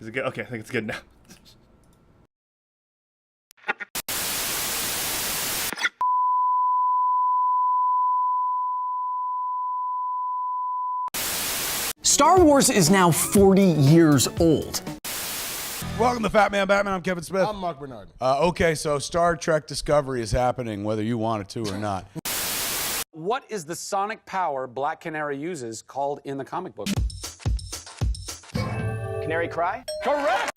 Is it good? Okay, I think it's good now. Star Wars is now 40 years old. Welcome to Fat Man Batman. I'm Kevin Smith. I'm Mark Bernard. Okay, so Star Trek Discovery is happening, whether you want it to or not. What is the sonic power Black Canary uses called in the comic book? Canary cry? Correct!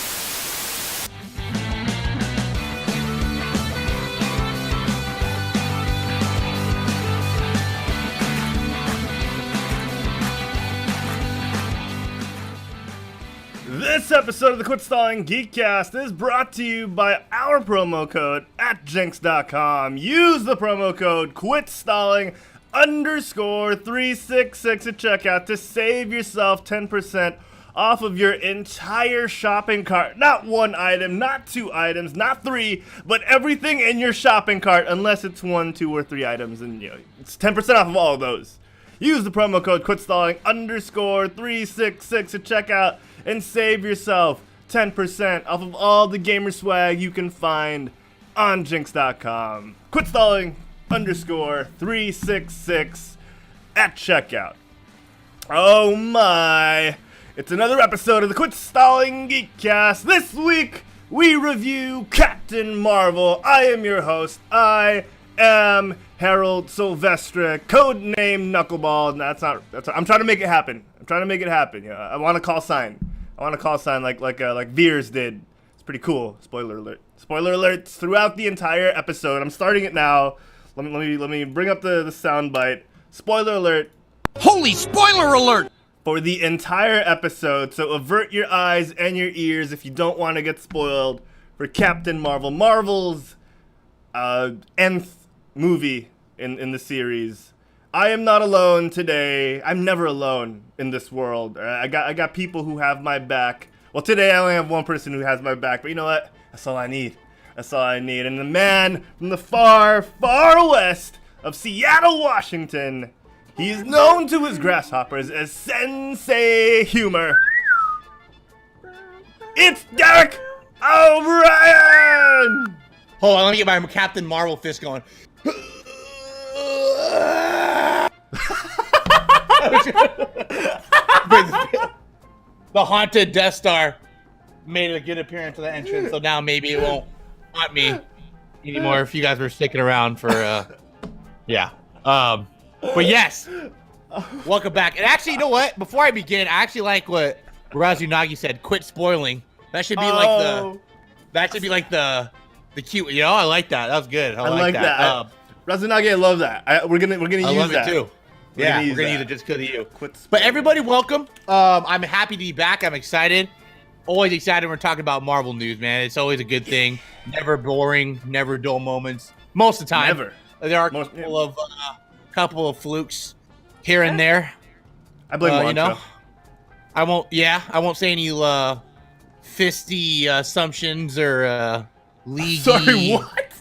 This episode of the Quit Stalling Geekcast is brought to you by our promo code at jinx.com. Use the promo code QUITSTALLING_366 at checkout to save yourself 10% off of your entire shopping cart. Not one item, not two items, not three, but everything in your shopping cart, unless it's 1, 2, or 3 items, and it's 10% off of all of those. Use the promo code QUITSTALLING_366 at checkout and save yourself 10% off of all the gamer swag you can find on jinx.com. QUITSTALLING_366 at checkout. Oh my! It's another episode of the Quit Stalling Geekcast. This week we review Captain Marvel. I am your host. I am Herald Silvestre, codename Knuckleball. That's I'm trying to make it happen. Yeah, I want a call sign. like Veers did. It's pretty cool. Spoiler alert. Spoiler alerts throughout the entire episode. I'm starting it now. Let me bring up the sound bite. Spoiler alert. Holy spoiler alert! For the entire episode, so avert your eyes and your ears if you don't want to get spoiled for Captain Marvel. Marvel's nth movie in the series. I am not alone today. I'm never alone in this world. I got people who have my back. Well, today I only have one person who has my back, but you know what? That's all I need. And the man from the far, far west of Seattle, Washington, he's known to his grasshoppers as Sensei Humor. It's Derek O'Brien! Hold on, let me get my Captain Marvel fist going. The haunted Death Star made a good appearance at the entrance, so now maybe it won't haunt me anymore if you guys were sticking around for yeah. But yes, welcome back. And actually, you know what? Before I begin, I actually like what Razunagi said. Quit spoiling. That should be like the cute. You know, I like that. That was good. I like that. Razunagi, I love that. We're gonna use that. I love it too. We're gonna use it just because of you. But everybody, welcome. I'm happy to be back. I'm excited. Always excited when we're talking about Marvel news, man. It's always a good thing. Never boring. Never dull moments. Most of the time. Never. There are a couple of flukes here and there. I blame Juancho. You know, I won't say any fisty assumptions or leaguey. Sorry, what?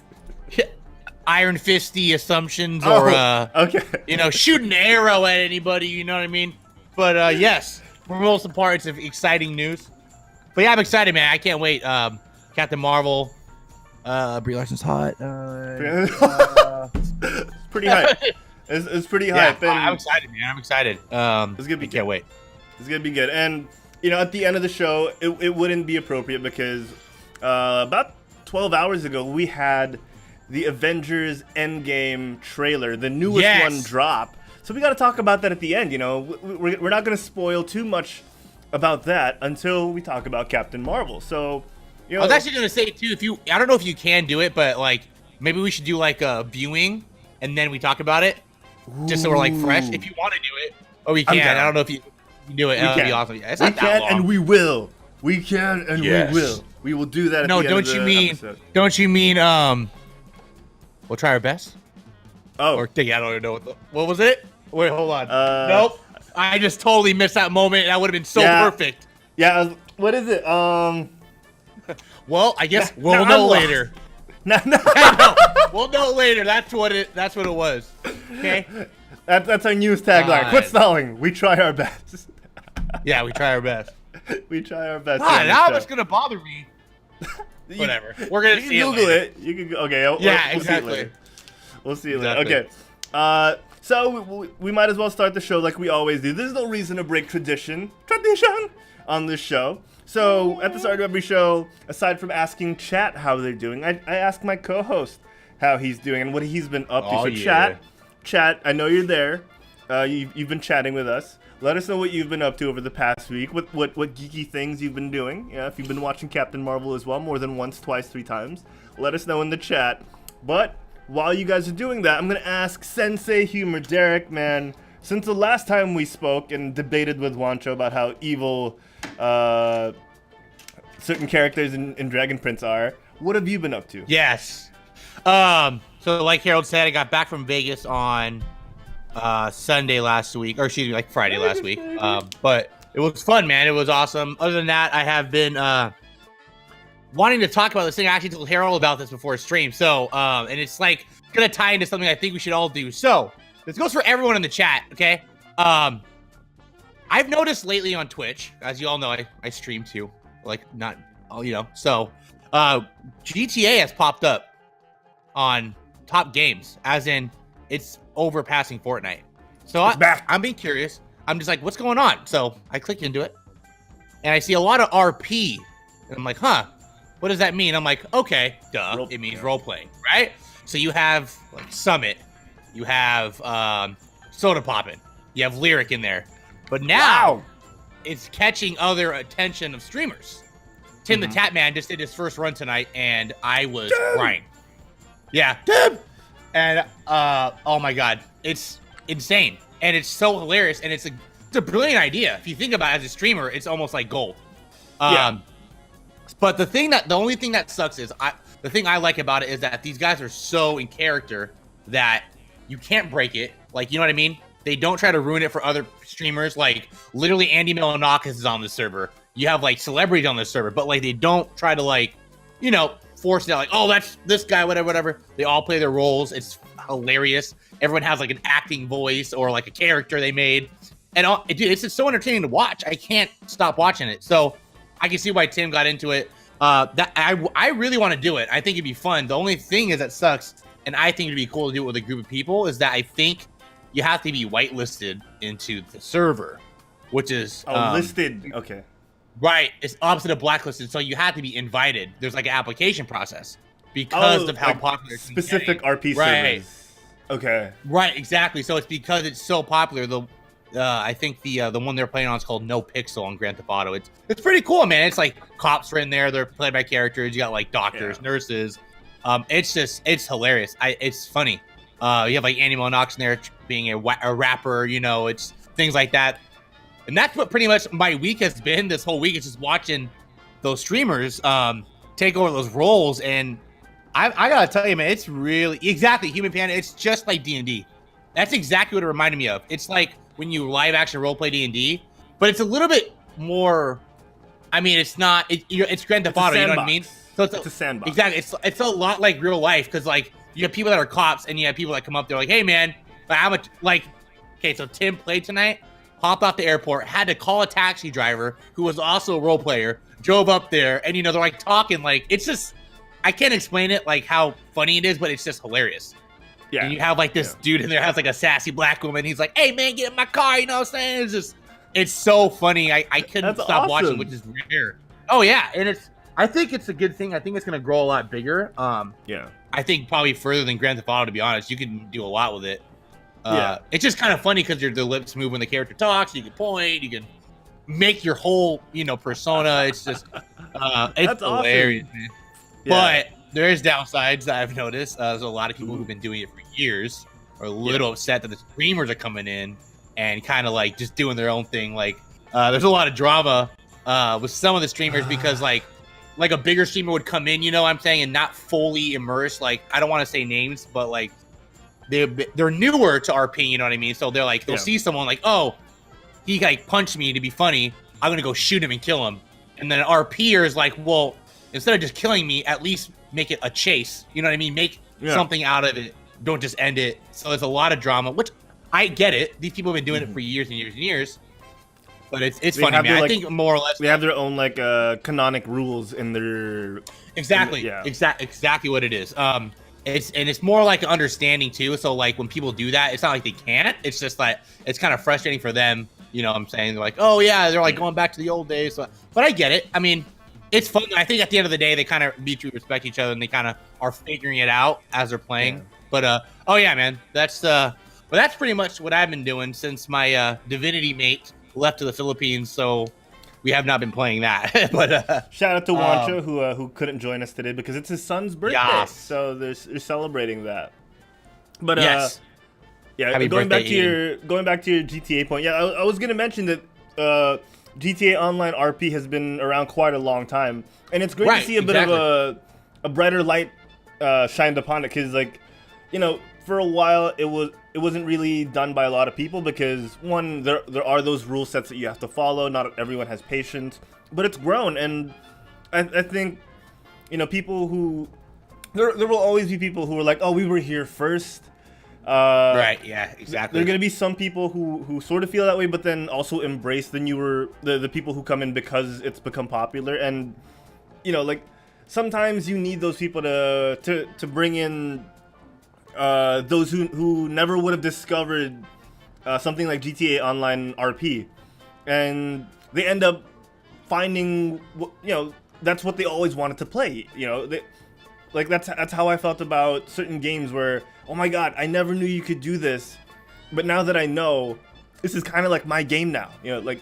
Iron fisty assumptions or okay. Shoot an arrow at anybody, you know what I mean? But yes, for most of the part, it's exciting news. But yeah, I'm excited, man. I can't wait. Captain Marvel, Brie Larson's hot. It's pretty hype. It's pretty hype. And I'm excited, man. I'm excited. It's gonna be. Can't wait. It's gonna be good. And at the end of the show, it wouldn't be appropriate because about 12 hours ago we had the Avengers Endgame trailer, the newest one, drop. So we got to talk about that at the end. We're not going to spoil too much about that until we talk about Captain Marvel. So, I was actually going to say too, I don't know if you can do it, but like maybe we should do like a viewing and then we talk about it, just so we're like fresh. If you want to do it, we can. I don't know if you can do it. That'd be awesome. It's not that long. And we will. We can and we will. We will do that. At the end of the episode. Don't you mean we'll try our best? Oh. Or I don't even know what was it? Wait, hold on. Nope. I just totally missed that moment. That would have been so perfect. Yeah. What is it? Well, I guess we'll know later. No. We'll know later. That's what it was. Okay. That's our news tagline. Quit stalling. We try our best. Yeah, we try our best. We try our best. God, now it's gonna bother me. Whatever. We're gonna see Google it. You can okay. Yeah, we'll exactly. See it later. We'll see it Exactly. later. Okay. So we might as well start the show like we always do. There's no reason to break tradition on this show. So at the start of every show, aside from asking chat how they're doing, I ask my co-host how he's doing and what he's been up to. Oh, So yeah. chat, I know you're there. You've been chatting with us. Let us know what you've been up to over the past week. What geeky things you've been doing. Yeah, if you've been watching Captain Marvel as well, more than once, twice, 3 times, let us know in the chat. But while you guys are doing that, I'm gonna ask Sensei Humor Derek, man. Since the last time we spoke and debated with Juancho about how evil certain characters in Dragon Prince are, what have you been up to? Yes. So like Herald said, I got back from Vegas on Sunday last week, or excuse me, like Friday last week. But it was fun, man. It was awesome. Other than that, I have been wanting to talk about this thing. I actually told Herald about this before stream. So, and it's like gonna tie into something I think we should all do. So this goes for everyone in the chat, okay? I've noticed lately on Twitch, as you all know, I stream too. Like not, so GTA has popped up on top games, as in it's overpassing Fortnite. So I'm being curious. I'm just like, what's going on? So I click into it, and I see a lot of RP, and I'm like, huh, what does that mean? I'm like, okay, duh, it means role playing, right? So you have like Summit, you have Soda Poppin', you have Lyric in there, but now it's catching other attention of streamers. Tim the Tatman just did his first run tonight, and I was crying. Yeah, Tim! And oh my god, it's insane, and it's so hilarious, and it's a brilliant idea. If you think about it as a streamer, it's almost like gold. But the only thing that sucks is the thing I like about it is that these guys are so in character that you can't break it. Like, you know what I mean? They don't try to ruin it for other streamers. Like, literally, Andy Milonakis is on the server. You have like celebrities on the server, but like they don't try to like, force it out. Like, oh, that's this guy, whatever. They all play their roles. It's hilarious. Everyone has like an acting voice or like a character they made, and dude, it's just so entertaining to watch. I can't stop watching it. So I can see why Tim got into it. I really want to do it. I think it'd be fun. The only thing is that sucks, and I think it'd be cool to do it with a group of people, is that I think you have to be whitelisted into the server, which is listed. Okay. Right, it's opposite of blacklisted, so you have to be invited. There's like an application process because of how like popular specific RP right. servers. Okay. Right, exactly. So it's because it's so popular. I think the one they're playing on is called No Pixel on Grand Theft Auto. It's pretty cool, man. It's like cops are in there. They're played by characters. You got like doctors, nurses. It's hilarious. It's funny. You have like Andy Milonakis in there being a rapper. It's things like that. And that's what pretty much my week has been. This whole week is just watching those streamers take over those roles. And I gotta tell you, man, it's really exactly Human Panda. It's just like D&D. That's exactly what it reminded me of. It's like when you live action roleplay D&D, but it's a little bit more. I mean, it's not. It's Grand Theft Auto. You know what I mean? So it's a sandbox. Exactly. It's a lot like real life, because like you have people that are cops and you have people that come up there like, hey man, I'm okay. So Tim played tonight. Hopped off the airport, had to call a taxi driver who was also a role player, drove up there, and they're like talking, like it's just, I can't explain it, like how funny it is, but it's just hilarious. Yeah. And you have like this dude in there has like a sassy black woman. He's like, hey man, get in my car, you know what I'm saying? It's so funny. I couldn't stop watching, which is rare. Oh yeah, and I think it's a good thing. I think it's gonna grow a lot bigger. I think probably further than Grand Theft Auto, to be honest. You can do a lot with it. It's just kind of funny because the lips move when the character talks. You can point. You can make your whole, persona. It's just, it's hilarious, man. But there's downsides that I've noticed. There's a lot of people who've been doing it for years are a little upset that the streamers are coming in and kind of like just doing their own thing. Like, there's a lot of drama with some of the streamers because like a bigger streamer would come in, you know what I'm saying, and not fully immersed. Like, I don't want to say names, but like, they're newer to RP, you know what I mean? So they're like, they'll see someone like, oh, he like punched me to be funny. I'm gonna go shoot him and kill him. And then an RPer is like, well, instead of just killing me, at least make it a chase. You know what I mean? Make something out of it. Don't just end it. So there's a lot of drama, which I get it. These people have been doing it for years and years and years. But it's They funny, have man. their, I think more or less they have their own like canonic rules in their exactly, yeah. exactly what it is. It's more like an understanding too. So like when people do that, it's not like they can't. It's just like it's kind of frustrating for them. You know what I'm saying? They're like, oh yeah, they're like going back to the old days. But I get it. I mean, it's fun. I think at the end of the day, they kind of mutually respect each other and they kind of are figuring it out as they're playing. Yeah. But oh yeah, man, that's pretty much what I've been doing since my Divinity mate left to the Philippines. So we have not been playing that. But shout out to Juancho who couldn't join us today because it's his son's birthday. Yes. So they're celebrating that. But yes. yeah, Happy going back birthday, to your GTA point. Yeah, I was gonna mention that GTA Online RP has been around quite a long time, and it's great to see a bit of a brighter light shined upon it because, like, you know, for a while it wasn't really done by a lot of people because one, there are those rule sets that you have to follow. Not everyone has patience, but it's grown, and I think, you know, people who there will always be people who are like, oh, we were here first. Right. Yeah. Exactly. There are gonna be some people who sort of feel that way, but then also embrace the people who come in because it's become popular, and you know, like sometimes you need those people to bring in those who never would have discovered something like GTA Online RP, and they end up finding, you know, that's what they always wanted to play. You know, like that's how I felt about certain games where, oh my god, I never knew you could do this, but now that I know, this is kind of like my game now. You know, like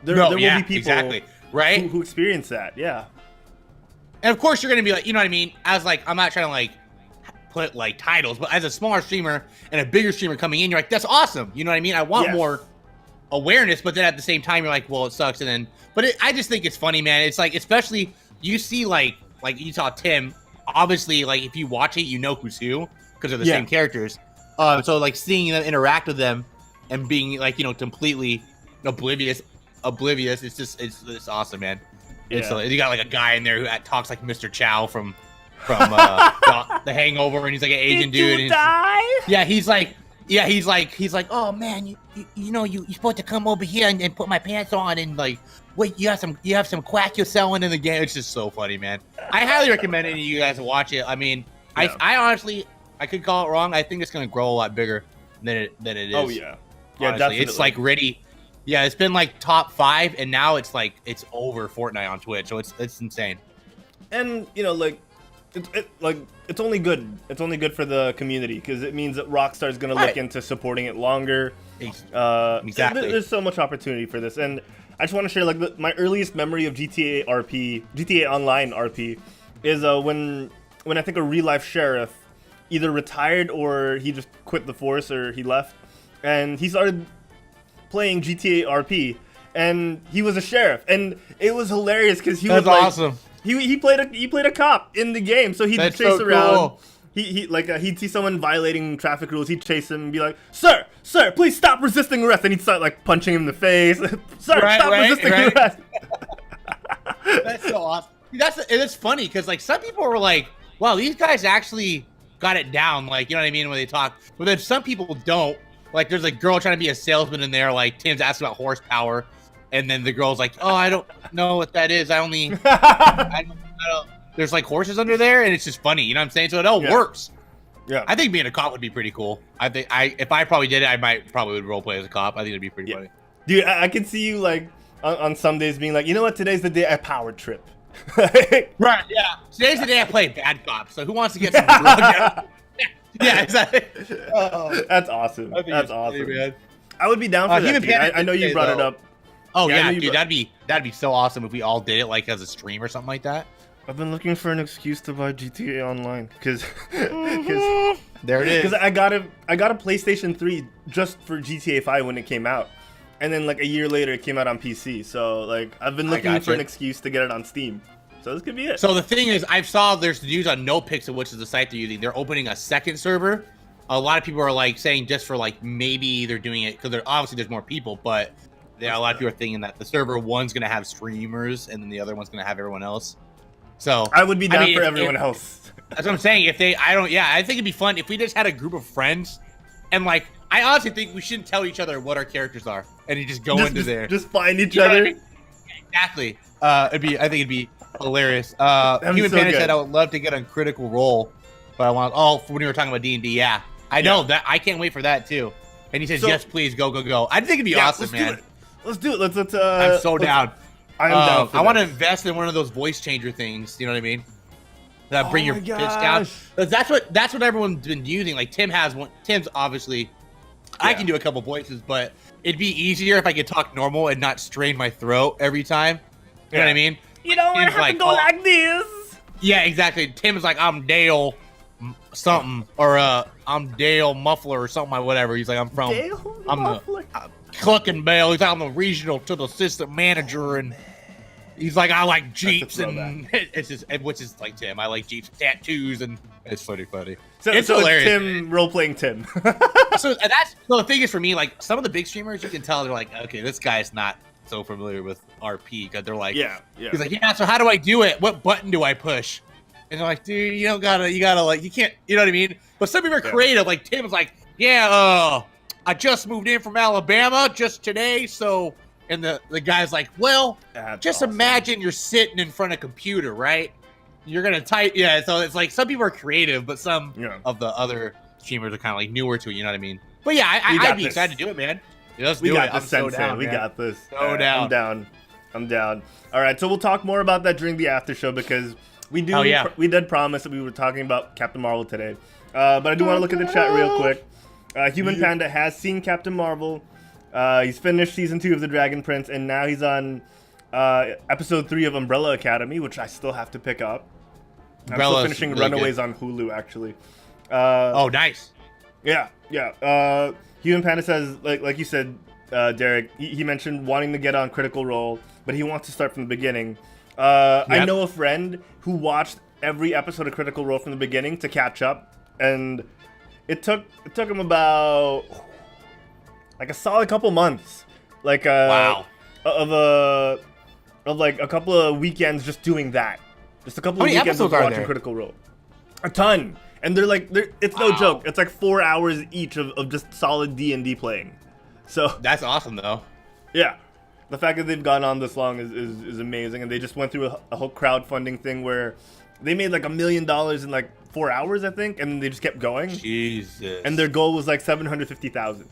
there will be people exactly right who experience that. Yeah. And of course, you're gonna be like, you know what I mean? As like, I'm not trying to like put like titles, but as a smaller streamer and a bigger streamer coming in, you're like, that's awesome. You know what I mean? I want more awareness, but then at the same time, you're like, well, it sucks. And then, but I just think it's funny, man. It's like, especially you see like you saw Tim. Obviously, like if you watch it, you know who's who because they're the same characters. So like seeing them interact with them and being like, you know, completely oblivious. It's awesome, man. It's you got like a guy in there who talks like Mr. Chow from the Hangover, and he's like an Asian dude. You die? Yeah, he's like, oh man, you know you're supposed to come over here and put my pants on and like, wait, you have some quack you're selling in the game. It's just so funny, man. I highly recommend any of you guys to watch it. I mean, I honestly, I could call it wrong. I think it's gonna grow a lot bigger than it is. Oh yeah, yeah, definitely. It's like ready. Yeah, it's been like top 5, and now it's like it's over Fortnite on Twitch, so it's insane. And you know, like it's only good. It's only good for the community because it means that Rockstar's gonna look into supporting it longer. Exactly. There's so much opportunity for this, and I just want to share like my earliest memory of GTA Online RP, is when I think a real life sheriff either retired or he just quit the force or he left, and he started playing GTA RP, and he was a sheriff, and it was hilarious because he was like, awesome. He played a cop in the game, so he'd chase around. Cool. He'd see someone violating traffic rules. He'd chase him and be like, "Sir, please stop resisting arrest." And he'd start like punching him in the face. "Sir, stop resisting arrest." That's so awesome. It's funny because like some people were like, "Wow, these guys actually got it down." Like, you know what I mean when they talk. But then some people don't. Like, there's a girl trying to be a salesman in there. Like, Tim's asking about horsepower, and then the girl's like, "Oh, I don't know what that is. I don't." There's like horses under there, and it's just funny. You know what I'm saying? So it all works. Yeah. I think being a cop would be pretty cool. I think if I probably did it, I probably would role play as a cop. I think it'd be pretty funny. Dude, I can see you like on some days being like, you know what? Today's the day I power trip. Right? Yeah. Today's the day I play bad cop. So who wants to get some drug? Yeah, exactly. That's awesome. That's awesome. Funny, man. I would be down for that. Dude. I know you brought it up. Oh yeah, dude, that'd be so awesome if we all did it like as a stream or something like that. I've been looking for an excuse to buy GTA Online because there it is. Because I got a PlayStation 3 just for GTA 5 when it came out, and then like a year later it came out on PC. So like I've been looking for an excuse to get it on Steam. So this could be it. So the thing is, I saw there's news on NoPixel, which is the site they're using. They're opening a second server. A lot of people are like saying just for like maybe they're doing it because obviously there's more people, but a lot of people are thinking that the server one's gonna have streamers and then the other one's gonna have everyone else. So I would be down for everyone else. That's what I'm saying. I think it'd be fun if we just had a group of friends and like I honestly think we shouldn't tell each other what our characters are, and you just go into there. Just find each other. Exactly. I think it'd be hilarious. Human so Panda good. said I would love to get on Critical Role, but I want. Oh, when you were talking about D&D, yeah, I know that. I can't wait for that too. And he says, yes, please, go. I think it'd be awesome, man. Let's do it. Let's. I'm so down. I am down. I want to invest in one of those voice changer things. You know what I mean? That bring your pitch down. 'Cause that's what everyone's been using. Like Tim has one. Tim's obviously. I can do a couple voices, but it'd be easier if I could talk normal and not strain my throat every time. You know what I mean? You don't want to have to go like this. Yeah, exactly. Tim's like, I'm Dale something, or I'm Dale Muffler or something, or whatever. He's like, I'm the Cluckenbell. He's like, I'm the regional to the assistant manager, and he's like, I like Jeeps, and it's just, which is like Tim. I like Jeeps, tattoos, and it's funny. So it's It's hilarious. Tim role playing Tim. So the thing is, for me, like some of the big streamers, you can tell they're like, okay, this guy's not so familiar with RP, because they're like, yeah. He's like, yeah. So how do I do it? What button do I push? And they're like, dude, you gotta like, you can't, you know what I mean? But some people are creative. Like Tim's like, yeah, I just moved in from Alabama just today, so. And the guy's like, well, just imagine you're sitting in front of a computer, right? You're gonna type, yeah. So it's like some people are creative, but some of the other streamers are kind of like newer to it. You know what I mean? But yeah, I'd be excited to do it, man. Yeah, let's do it. We got this, Sensei. We got this. Down. I'm down. All right, so we'll talk more about that during the after show because we did promise that we were talking about Captain Marvel today. But I do want to look at the chat real quick. Human Panda has seen Captain Marvel. He's finished season 2 of The Dragon Prince, and now he's on episode 3 of Umbrella Academy, which I still have to pick up. I'm still finishing really Runaways on Hulu, actually. Oh, nice. Yeah. Human Panda says, like you said, Derek, he mentioned wanting to get on Critical Role, but he wants to start from the beginning. I know a friend who watched every episode of Critical Role from the beginning to catch up, and it took him about like a solid couple months, like of like a couple of weekends just doing that, just a couple of weekends of watching Critical Role. A ton, and it's no joke. It's like 4 hours each of just solid D&D playing. So that's awesome, though. Yeah, the fact that they've gone on this long is amazing, and they just went through a whole crowdfunding thing where they made like $1 million in like 4 hours, I think, and they just kept going. Jesus. And their goal was like 750,000.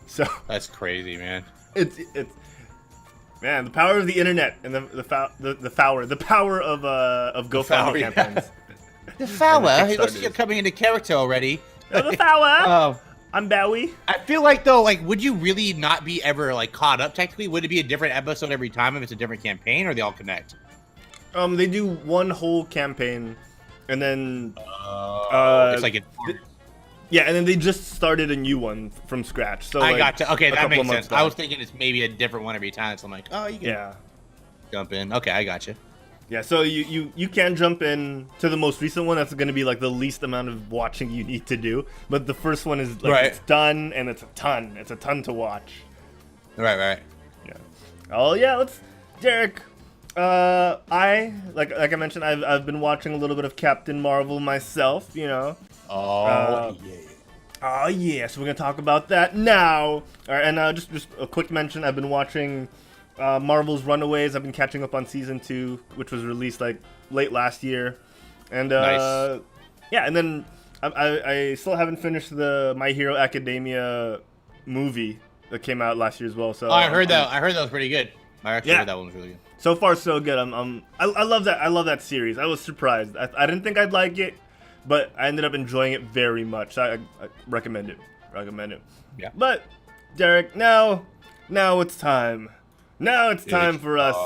So that's crazy, man. It's man, the power of the internet and the power of GoFundMe campaigns. The power. He looks like you're coming into character already. The power. I'm Bowie. I feel like though, like, would you really not be ever like caught up technically? Would it be a different episode every time if it's a different campaign, or they all connect? They do one whole campaign, and then it's like and then they just started a new one from scratch. So I got to. Okay, that makes sense. I was thinking it's maybe a different one every time. So I'm like, oh, you can jump in. Okay, I got you. Yeah, so you can jump in to the most recent one. That's going to be like the least amount of watching you need to do. But the first one is like it's done, and it's a ton. It's a ton to watch. Right. Yeah. Oh yeah, Derek. I like I mentioned, I've been watching a little bit of Captain Marvel myself. You know. Oh yeah. So we're gonna talk about that now. All right, and just a quick mention. I've been watching Marvel's Runaways. I've been catching up on season 2, which was released like late last year, and nice. Yeah, and then I still haven't finished the My Hero Academia movie that came out last year as well. So I heard that was pretty good. I actually heard that one was really good. So far, so good. I love that. I love that series. I was surprised. I didn't think I'd like it, but I ended up enjoying it very much. So I recommend it. Yeah. But Derek, now it's time. Now it's time for us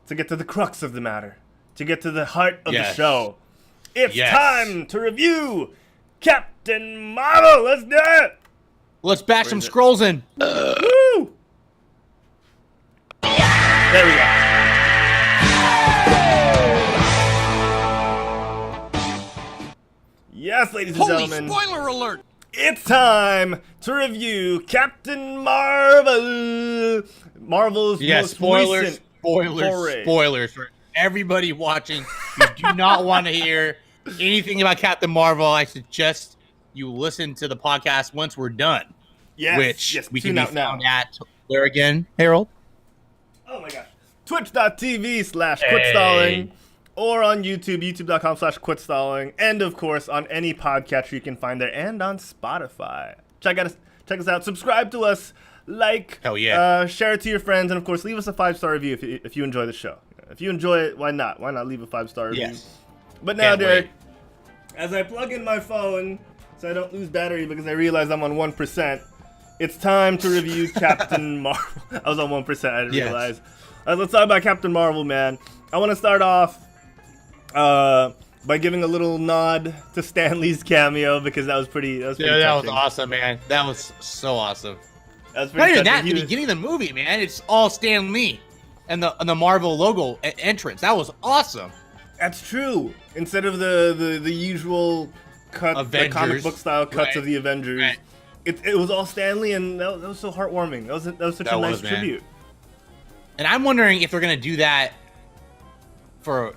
to get to the crux of the matter, to get to the heart of the show. It's time to review Captain Marvel. Let's do it. Let's bash some scrolls in. Woo! There we go. Yes, ladies and gentlemen. Spoiler alert! It's time to review Captain Marvel. Marvel's most recent spoilers for everybody watching. You do not want to hear anything about Captain Marvel. I suggest you listen to the podcast once we're done. Yes, which yes, we can tune be out now. found at where again, Harold? Oh my gosh. Twitch.tv/quitstalling or on YouTube, youtube.com/quitstalling, and of course on any podcatcher you can find there and on Spotify. Check us out, subscribe to us, like, Hell yeah. share it to your friends, and of course leave us a 5-star review if you enjoy the show. If you enjoy it, why not? Why not leave a 5-star review? Yes. But now, Can't Derek, wait. as I plug in my phone so I don't lose battery because I realize I'm on 1%, it's time to review Captain Marvel. I was on 1%, I didn't realize. Let's talk about Captain Marvel, man. I want to start off by giving a little nod to Stan Lee's cameo because that was pretty That was touching. awesome, man. That was so awesome. That was Not pretty even touching. that, He the was- beginning of the movie, man. It's all Stan Lee and the Marvel logo entrance. That was awesome. That's true. Instead of the usual cut, the comic Avengers. book style cuts Right. of the Avengers, Right. it was all Stan Lee, and that was so heartwarming. That was such That a was, nice man. tribute. And I'm wondering if they're gonna do that for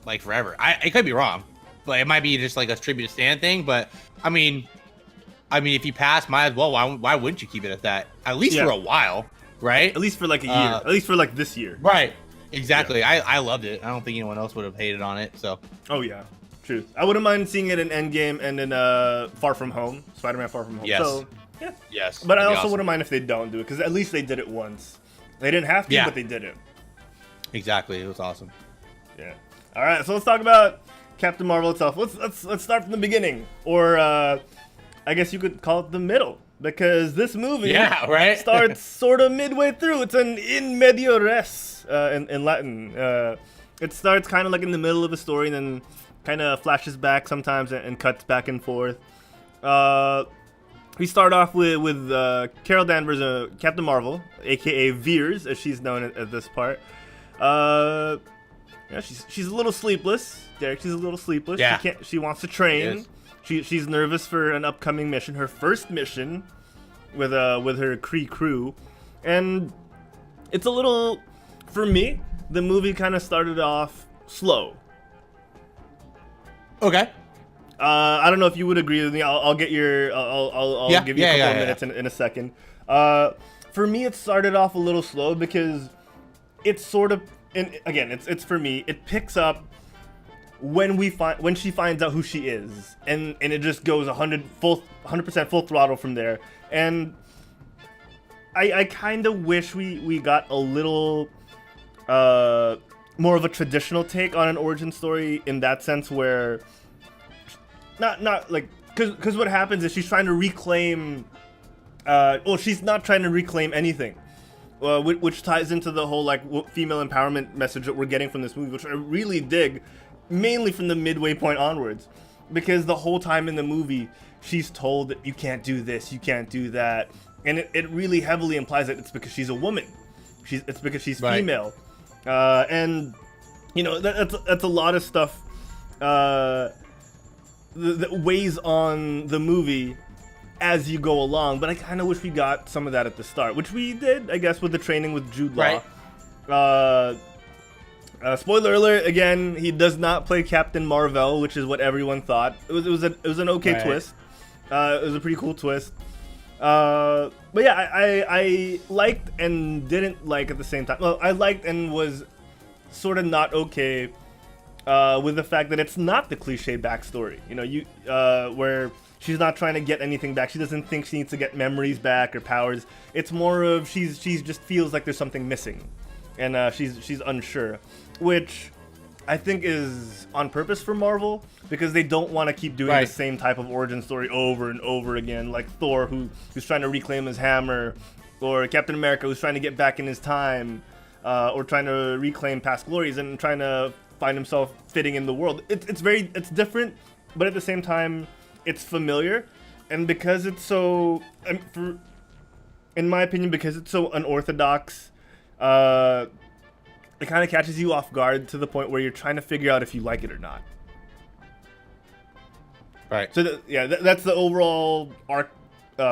like forever. I could be wrong, but it might be just like a tribute to Stan thing. But I mean, if you pass, might as well. Why wouldn't you keep it at that? At least Yeah. for a while, right? At least for like a year. At least for like this year. Right. Exactly. I loved it. I don't think anyone else would have hated on it. So Oh yeah, true. I wouldn't mind seeing it in Endgame and in Far From Home, Spider-Man Far From Home. Yes. So yeah, yes, but I that'd be also awesome. wouldn't mind if they don't do it because at least they did it once. They didn't have to, Yeah. but they did it. Exactly. It was awesome. Yeah. All right, so let's talk about Captain Marvel itself. Let's start from the beginning, or I guess you could call it the middle, because this movie Yeah, right? starts sort of midway through. It's an in medio res in Latin. It starts kind of like in the middle of a story, and then kind of flashes back sometimes and cuts back and forth. We start off with Carol Danvers, Captain Marvel, aka Veers, as she's known at this part. Yeah, she's a little sleepless. Derek, she's a little sleepless. Yeah. She wants to train. She She's nervous for an upcoming mission, her first mission with her Kree crew, and it's a little, for me, the movie kind of started off slow. Okay. I don't know if you would agree with me. I'll get your. I'll Yeah, give you a yeah, couple yeah, of minutes in a second. For me, it started off a little slow because it's sort of, and again, it's for me. It picks up when she finds out who she is, and it just goes 100% full throttle from there. And I kind of wish we got a little more of a traditional take on an origin story in that sense, where not like, because what happens is she's trying to reclaim she's not trying to reclaim anything, which ties into the whole like female empowerment message that we're getting from this movie, which I really dig, mainly from the midway point onwards, because the whole time in the movie she's told that you can't do this, you can't do that, and it really heavily implies that it's because she's a woman, it's because she's Right. female, and you know that's a lot of stuff that weighs on the movie as you go along, but I kind of wish we got some of that at the start, which we did, I guess, with the training with Jude Law. Right. Spoiler alert, again, he does not play Captain Marvel, which is what everyone thought. It was an okay Right. twist. It was a pretty cool twist. But yeah, I liked and didn't like at the same time. Well, I liked and was sort of not okay with the fact that it's not the cliche backstory. You know, where she's not trying to get anything back. She doesn't think she needs to get memories back or powers. It's more of she's just feels like there's something missing, and she's unsure, which I think is on purpose for Marvel, because they don't want to keep doing Right. the same type of origin story over and over again, like Thor, who's trying to reclaim his hammer, or Captain America, who's trying to get back in his time, or trying to reclaim past glories and trying to find himself fitting in the world. It's different, but at the same time, it's familiar, and because it's so, in my opinion, because it's so unorthodox, it kind of catches you off guard to the point where you're trying to figure out if you like it or not. Right. So that's the overall arc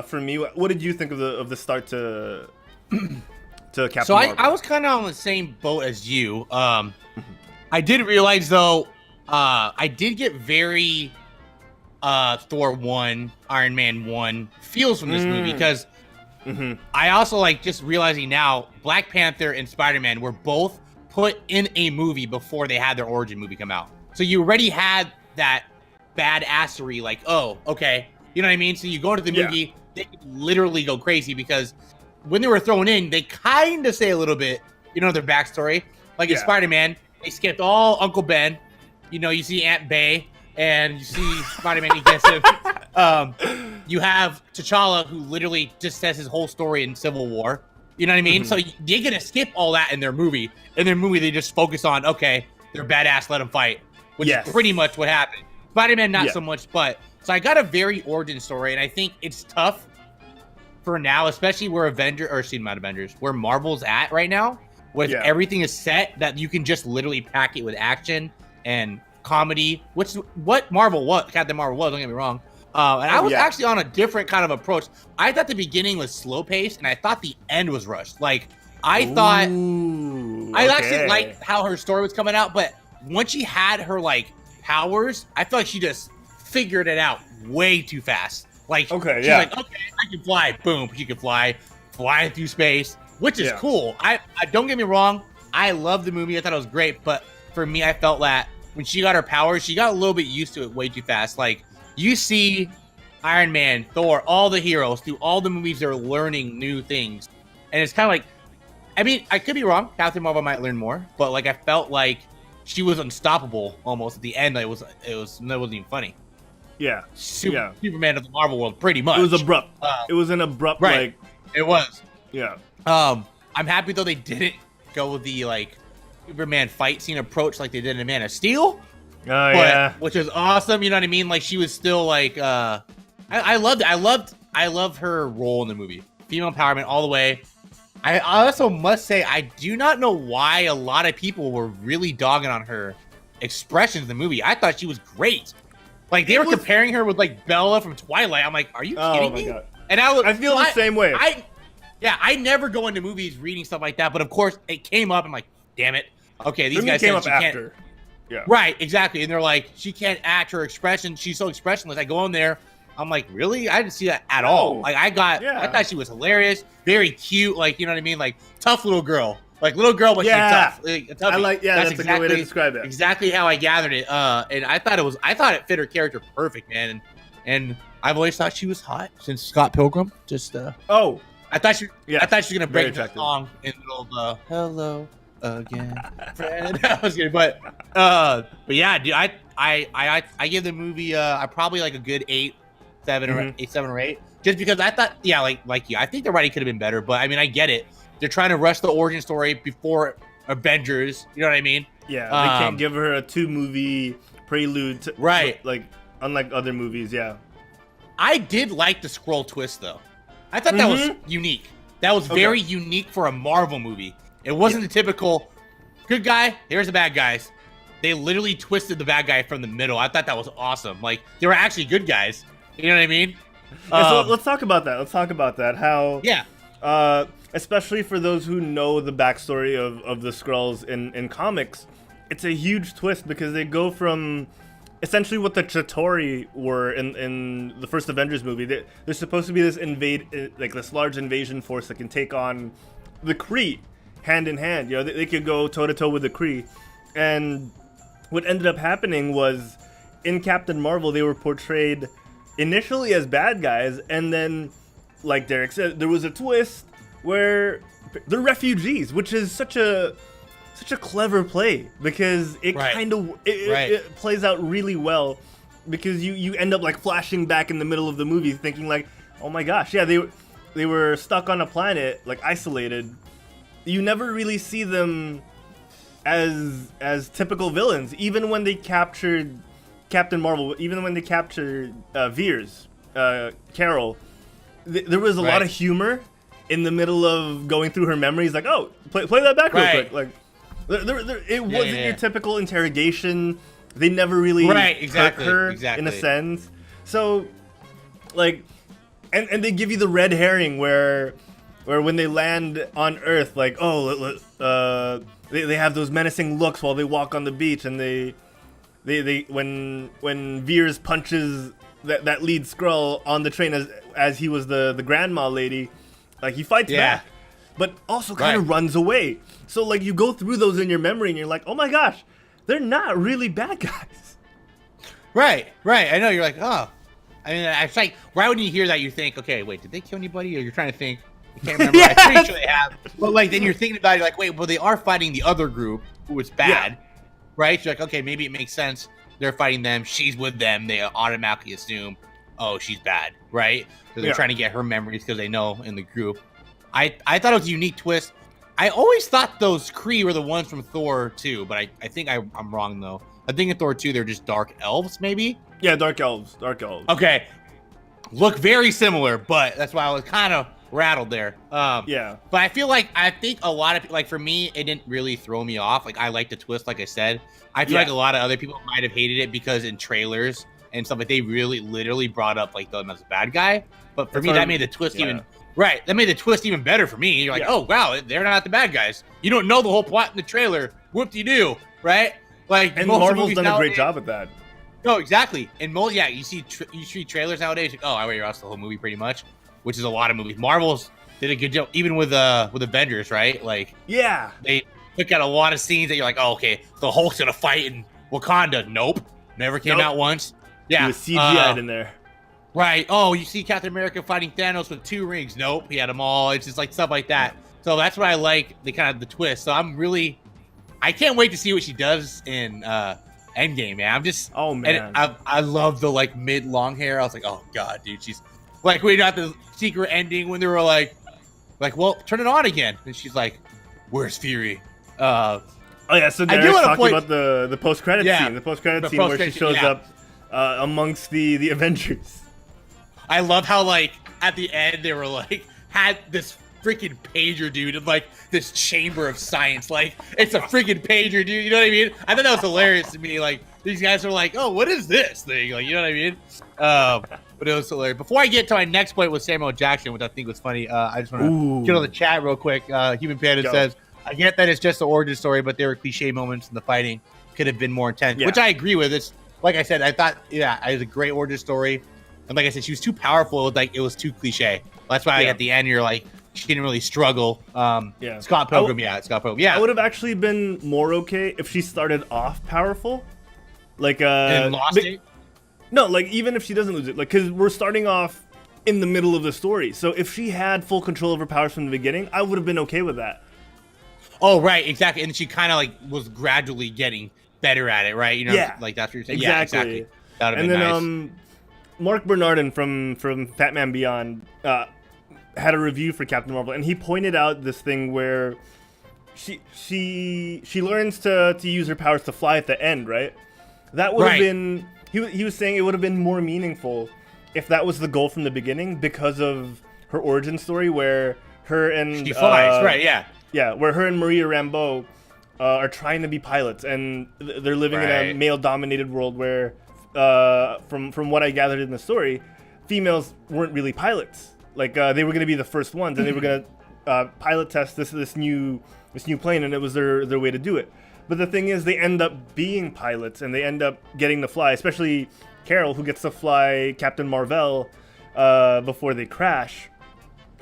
for me. What did you think of the start to Captain So Marvel? I was kind of on the same boat as you. I did realize though, I did get very Thor 1, Iron Man 1 feels from this movie, because I also like just realizing now Black Panther and Spider-Man were both put in a movie before they had their origin movie come out. So you already had that badassery, like, oh, okay. You know what I mean? So you go into the movie, they could literally go crazy because when they were thrown in, they kind of say a little bit, their backstory. Like in Spider-Man, they skipped all Uncle Ben. You see Aunt Bay, and you see Spider-Man, he gets him. You have T'Challa, who literally just says his whole story in Civil War. You know what I mean? So they're going to skip all that in their movie. In their movie, they just focus on, okay, they're badass, let them fight. Which is pretty much what happened. Spider-Man, not so much, but... So I got a very origin story, and I think it's tough for now, especially where where Marvel's at right now, with everything is set that you can just literally pack it with action and comedy, which is what Captain Marvel was, don't get me wrong. And I was actually on a different kind of approach. I thought the beginning was slow paced, and I thought the end was rushed. Like, I actually liked how her story was coming out, but once she had her, like, powers, I feel like she just figured it out way too fast. Like, she's like, okay, I can fly. Boom, she can flying through space, which is cool. I don't get me wrong, I love the movie. I thought it was great, but for me, I felt that when she got her powers, she got a little bit used to it way too fast. Like, you see Iron Man, Thor, all the heroes through all the movies, they're learning new things, and it's kind of like, I mean, I could be wrong. Captain Marvel might learn more, but like I felt like she was unstoppable almost at the end. It wasn't even funny. Yeah. Superman of the Marvel world, pretty much. It was abrupt. It was an abrupt, right. It was. Yeah. I'm happy though they didn't go with the like Superman fight scene approach like they did in Man of Steel. Which was awesome. You know what I mean? Like she was still like, I loved it. I loved her role in the movie. Female empowerment all the way. I also must say, I do not know why a lot of people were really dogging on her expressions in the movie. I thought she was great. Like, they were comparing her with, like, Bella from Twilight. I'm like, are you kidding me? God. And I feel the same way. I never go into movies reading stuff like that, but of course, it came up. I'm like, damn it. Okay, these guys came said up she after. can't. Yeah. Right, exactly. And they're like, she can't act her expression. She's so expressionless. I go in there. I'm like, really? I didn't see that at all. Like, I thought she was hilarious, very cute. Like, you know what I mean? Like, tough little girl. Like, little girl, but she's tough. Like, that's exactly, a good way to describe it. Exactly how I gathered it. And I thought it fit her character perfect, man. And I've always thought she was hot since Scott Pilgrim. Just I thought she was gonna break the song in the middle of the "Hello Again, Friend." I was kidding, but yeah, dude, I give the movie probably like a good 7 or 8, just because I thought, like you, I think the writing could have been better, but I mean, I get it. They're trying to rush the origin story before Avengers. You know what I mean? Yeah, they can't give her a 2-movie prelude, right? Like unlike other movies, yeah. I did like the Skrull twist though. I thought that was unique. That was very unique for a Marvel movie. It wasn't the typical good guy. Here's the bad guys. They literally twisted the bad guy from the middle. I thought that was awesome. Like they were actually good guys. You know what I mean? So let's talk about that. How especially for those who know the backstory of the Skrulls in comics, it's a huge twist because they go from essentially what the Chitauri were in the first Avengers movie. They're supposed to be this large invasion force that can take on the Kree hand in hand. You know, they could go toe to toe with the Kree. And what ended up happening was in Captain Marvel, they were portrayed initially as bad guys, and then, like Derek said, there was a twist where they're refugees, which is such a clever play because it it plays out really well because you end up like flashing back in the middle of the movie thinking like, oh my gosh, yeah, they were stuck on a planet, like isolated. You never really see them as typical villains, even when they captured Captain Marvel, even when they captured Veers, Carol. There was a lot of humor in the middle of going through her memories, like, oh, play that back real quick. Like, it wasn't your typical interrogation. They never really hurt her in a sense. So, like, and they give you the red herring where when they land on Earth, like, they have those menacing looks while they walk on the beach, and they when Veers punches that lead Skrull on the train as he was the grandma lady, Like he fights back, but also kind of runs away. So like you go through those in your memory and you're like, oh my gosh, they're not really bad guys. Right. I know, you're like, oh. I mean, it's like, right when you hear that, you think, okay, wait, did they kill anybody? Or you're trying to think, I can't remember. Yes! I'm pretty sure they have. But like, then you're thinking about it, you're like, wait, well, they are fighting the other group who was bad, right? So you're like, okay, maybe it makes sense. They're fighting them. She's with them. They automatically assume, oh, she's bad, right? So they're trying to get her memories because they know in the group. I thought it was a unique twist. I always thought those Kree were the ones from Thor 2, but I think I'm wrong, though. I think in Thor 2, they're just dark elves, maybe? Yeah, dark elves. Okay. Look very similar, but that's why I was kind of rattled there. Yeah. But I think a lot of, like, for me, it didn't really throw me off. Like, I like the twist, like I said. I feel like a lot of other people might have hated it because in trailers and stuff, like, they really literally brought up, like, them as a bad guy. But for me, that made the twist even... Right, that made the twist even better for me. You're like, oh, wow, they're not the bad guys. You don't know the whole plot in the trailer. Whoop-de-doo, right? Like, and Marvel's done a great job at that. No, exactly. And you see trailers nowadays. Like, oh, I already watched the whole movie pretty much, which is a lot of movies. Marvel's did a good job, even with Avengers, right? Like, they took out a lot of scenes that you're like, oh, okay, the Hulk's gonna fight in Wakanda. Nope, never came out once. Yeah, he was CGI'd in there. Right. Oh, you see Captain America fighting Thanos with 2 rings. Nope, he had them all. It's just like stuff like that. So that's what I like, the twist. So I can't wait to see what she does in Endgame, man. Oh man, and I love the like mid long hair. I was like, oh god, dude, she's like, we got the secret ending when they were like, well, turn it on again, and she's like, where's Fury? Oh yeah, so Derek's talking about the post credit scene, the post credit scene where she shows up amongst the Avengers. I love how, like, at the end, they were, like, had this freaking pager, dude, in, like, this chamber of science. Like, it's a freaking pager, dude. You know what I mean? I thought that was hilarious to me. Like, these guys were like, oh, what is this thing? Like, you know what I mean? But it was hilarious. Before I get to my next point with Samuel Jackson, which I think was funny, I just want to get on the chat real quick. Human Panda says, I get that it's just the origin story, but there were cliche moments in the fighting. Could have been more intense, which I agree with. It's, like I said, I thought, it was a great origin story. And like I said, she was too powerful. Like, it was too cliche. That's why at the end, you're like, she didn't really struggle. Scott Pilgrim, Scott Pilgrim. Yeah. I would have actually been more okay if she started off powerful. Like, and lost it? No, like, even if she doesn't lose it. Like, because we're starting off in the middle of the story. So if she had full control of her powers from the beginning, I would have been okay with that. Oh, right. Exactly. And she kind of, like, was gradually getting better at it, right? You know, like, that's what you're saying. Exactly. Yeah, exactly. That would have been nice. Mark Bernardin from Fat Man Beyond had a review for Captain Marvel, and he pointed out this thing where she learns to use her powers to fly at the end, right? That would have been he was saying it would have been more meaningful if that was the goal from the beginning because of her origin story where her and she flies, where her and Maria Rambeau are trying to be pilots, and they're living in a male-dominated world where. From what I gathered in the story, females weren't really pilots. Like they were going to be the first ones, and they were going to pilot test this new plane, and it was their way to do it. But the thing is, they end up being pilots, and they end up getting to fly. Especially Carol, who gets to fly Captain Marvel before they crash.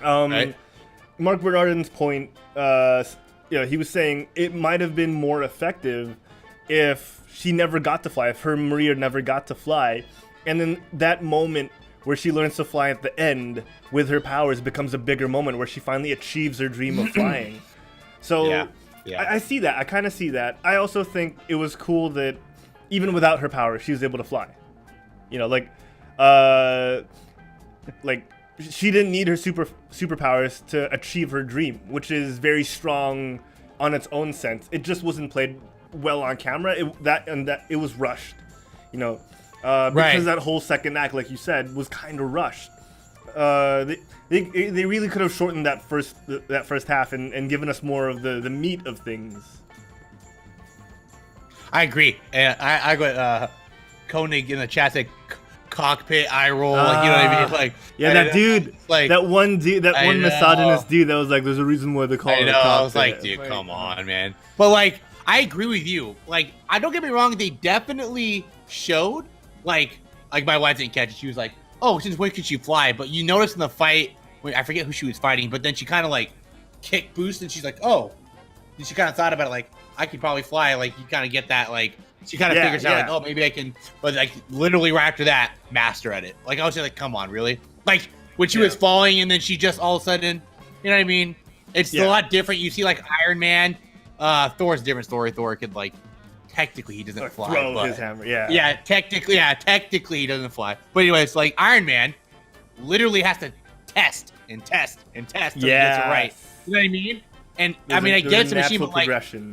Mark Bernardin's point, he was saying it might have been more effective if she never got to fly, if her Maria never got to fly, and then that moment where she learns to fly at the end with her powers becomes a bigger moment where she finally achieves her dream of flying. So I see that. I kind of see that. I also think it was cool that even without her powers, she was able to fly. You know, like she didn't need her superpowers to achieve her dream, which is very strong on its own sense. It just wasn't played well on camera. It was rushed, you know, because that whole second act, like you said, was kind of rushed. They really could have shortened that first half and given us more of the meat of things. I agree, and I got Koenig in the chat said cockpit eye roll, like, you know what I mean? Like, that dude, like that one misogynist dude that was like, "There's a reason why they call it a cockpit." I was like, dude, come on, man. But like, I agree with you. Like, I don't get me wrong, they definitely showed like my wife didn't catch it. She was like, "Oh, since when could she fly?" But you notice in the fight I forget who she was fighting, but then she kind of like kick boost, and she's like, oh. And she kind of thought about it, like, I could probably fly. Like, you kind of get that, like, she kind of figures out, like, oh, maybe I can. But like, literally right after that, master at it. Like, I was just like, come on, really? Like, when she was falling, and then she just all of a sudden, you know what I mean? It's a lot different. You see, like, Iron Man, Thor's a different story. Thor could, like, technically he doesn't fly. Throw his hammer, technically he doesn't fly. But anyways, like, Iron Man literally has to test and test and test until he gets it right. You know what I mean? And I mean, I get it's a machine, but like,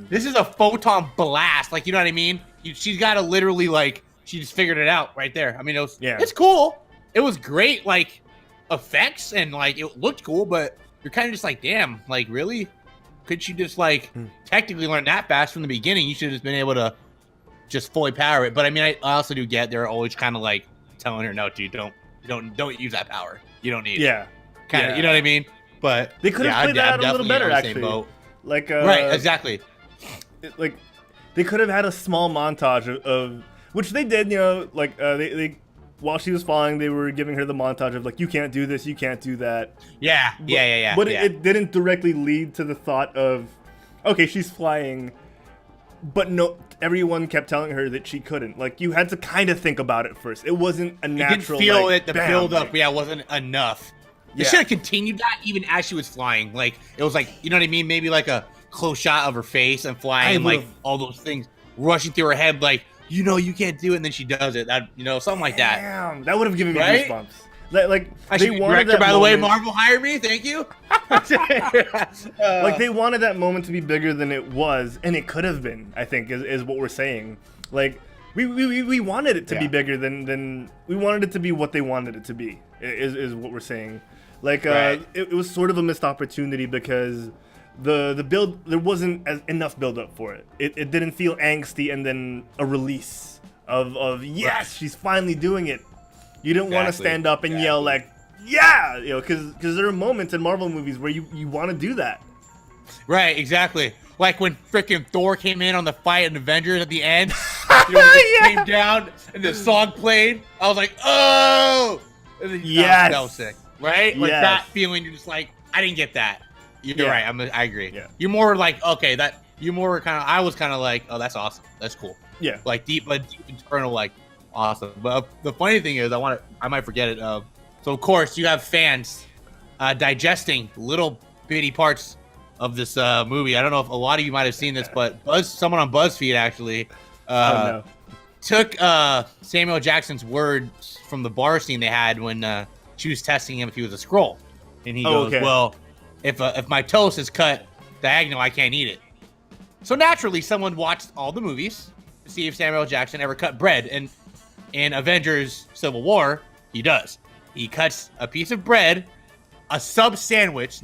this is a photon blast. Like, you know what I mean? She's got to literally, like, she just figured it out right there. I mean, it's cool. It was great, like, effects, and like, it looked cool, but you're kind of just like, damn, like, really? Could you just like technically learn that fast from the beginning? You should have just been able to just fully power it. But I mean, I also do get they're always kind of like telling her, no, dude, don't use that power. You don't need it. Kind of, you know what I mean? But they could have played that out a little better, actually. Like, right, exactly. Like, they could have had a small montage of which they did. You know, like they while she was falling, they were giving her the montage of like, you can't do this, you can't do that. But it didn't directly lead to the thought of, okay, she's flying, but no, everyone kept telling her that she couldn't. Like, you had to kind of think about it first. It wasn't a natural. You didn't feel like, it. The build up, wasn't enough. They should have continued that even as she was flying. Like, it was like, you know what I mean? Maybe like a close shot of her face and flying, like all those things rushing through her head, like, you know, you can't do it, and then she does it. That, you know, something like that. Damn, that would have given me goosebumps. Like, I should be director, by the way. Marvel, hire me. Thank you. Like, they wanted that moment to be bigger than it was, and it could have been. I think is what we're saying. Like, we wanted it to be bigger than we wanted it to be what they wanted it to be. Is what we're saying. Like, it was sort of a missed opportunity because the build, there wasn't enough build up for it. It didn't feel angsty, and then a release of yes, she's finally doing it. You didn't want to stand up and yell like, yeah, you know, because there are moments in Marvel movies where you want to do that. Right, exactly. Like when freaking Thor came in on the fight in Avengers at the end, you know, he came down and the song played. I was like, oh, that was sick, right? Like that feeling. You're just like, I didn't get that. You're right. I agree. Yeah. You're more like, okay, you're more kind of. I was kind of like, oh, that's awesome. That's cool. Yeah. Like deep internal, like, awesome. But the funny thing is, I might forget it. So of course you have fans digesting little bitty parts of this movie. I don't know if a lot of you might have seen this, but someone on BuzzFeed actually took Samuel Jackson's words from the bar scene they had when she was testing him if he was a Skrull, and he goes, "Well, if my toast is cut diagonal, I can't eat it." So naturally, someone watched all the movies to see if Samuel Jackson ever cut bread, and in Avengers Civil War, he does. He cuts a piece of bread, a sub sandwich,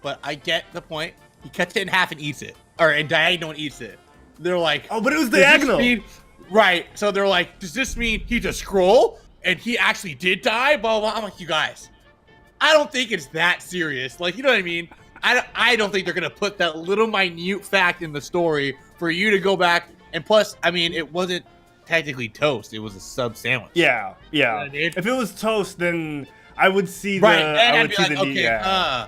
but I get the point. He cuts it in half and eats it, or in diagonal and eats it. They're like, oh, but it was diagonal. Right. So they're like, does this mean he's a Skrull and he actually did die? Blah, blah, blah. I'm like, you guys, I don't think it's that serious. Like, you know what I mean? I don't think they're going to put that little minute fact in the story for you to go back. And plus, I mean, it wasn't technically toast. It was a sub sandwich. Yeah. You know what I mean? If it was toast, then I would see right. And I'd be like, okay,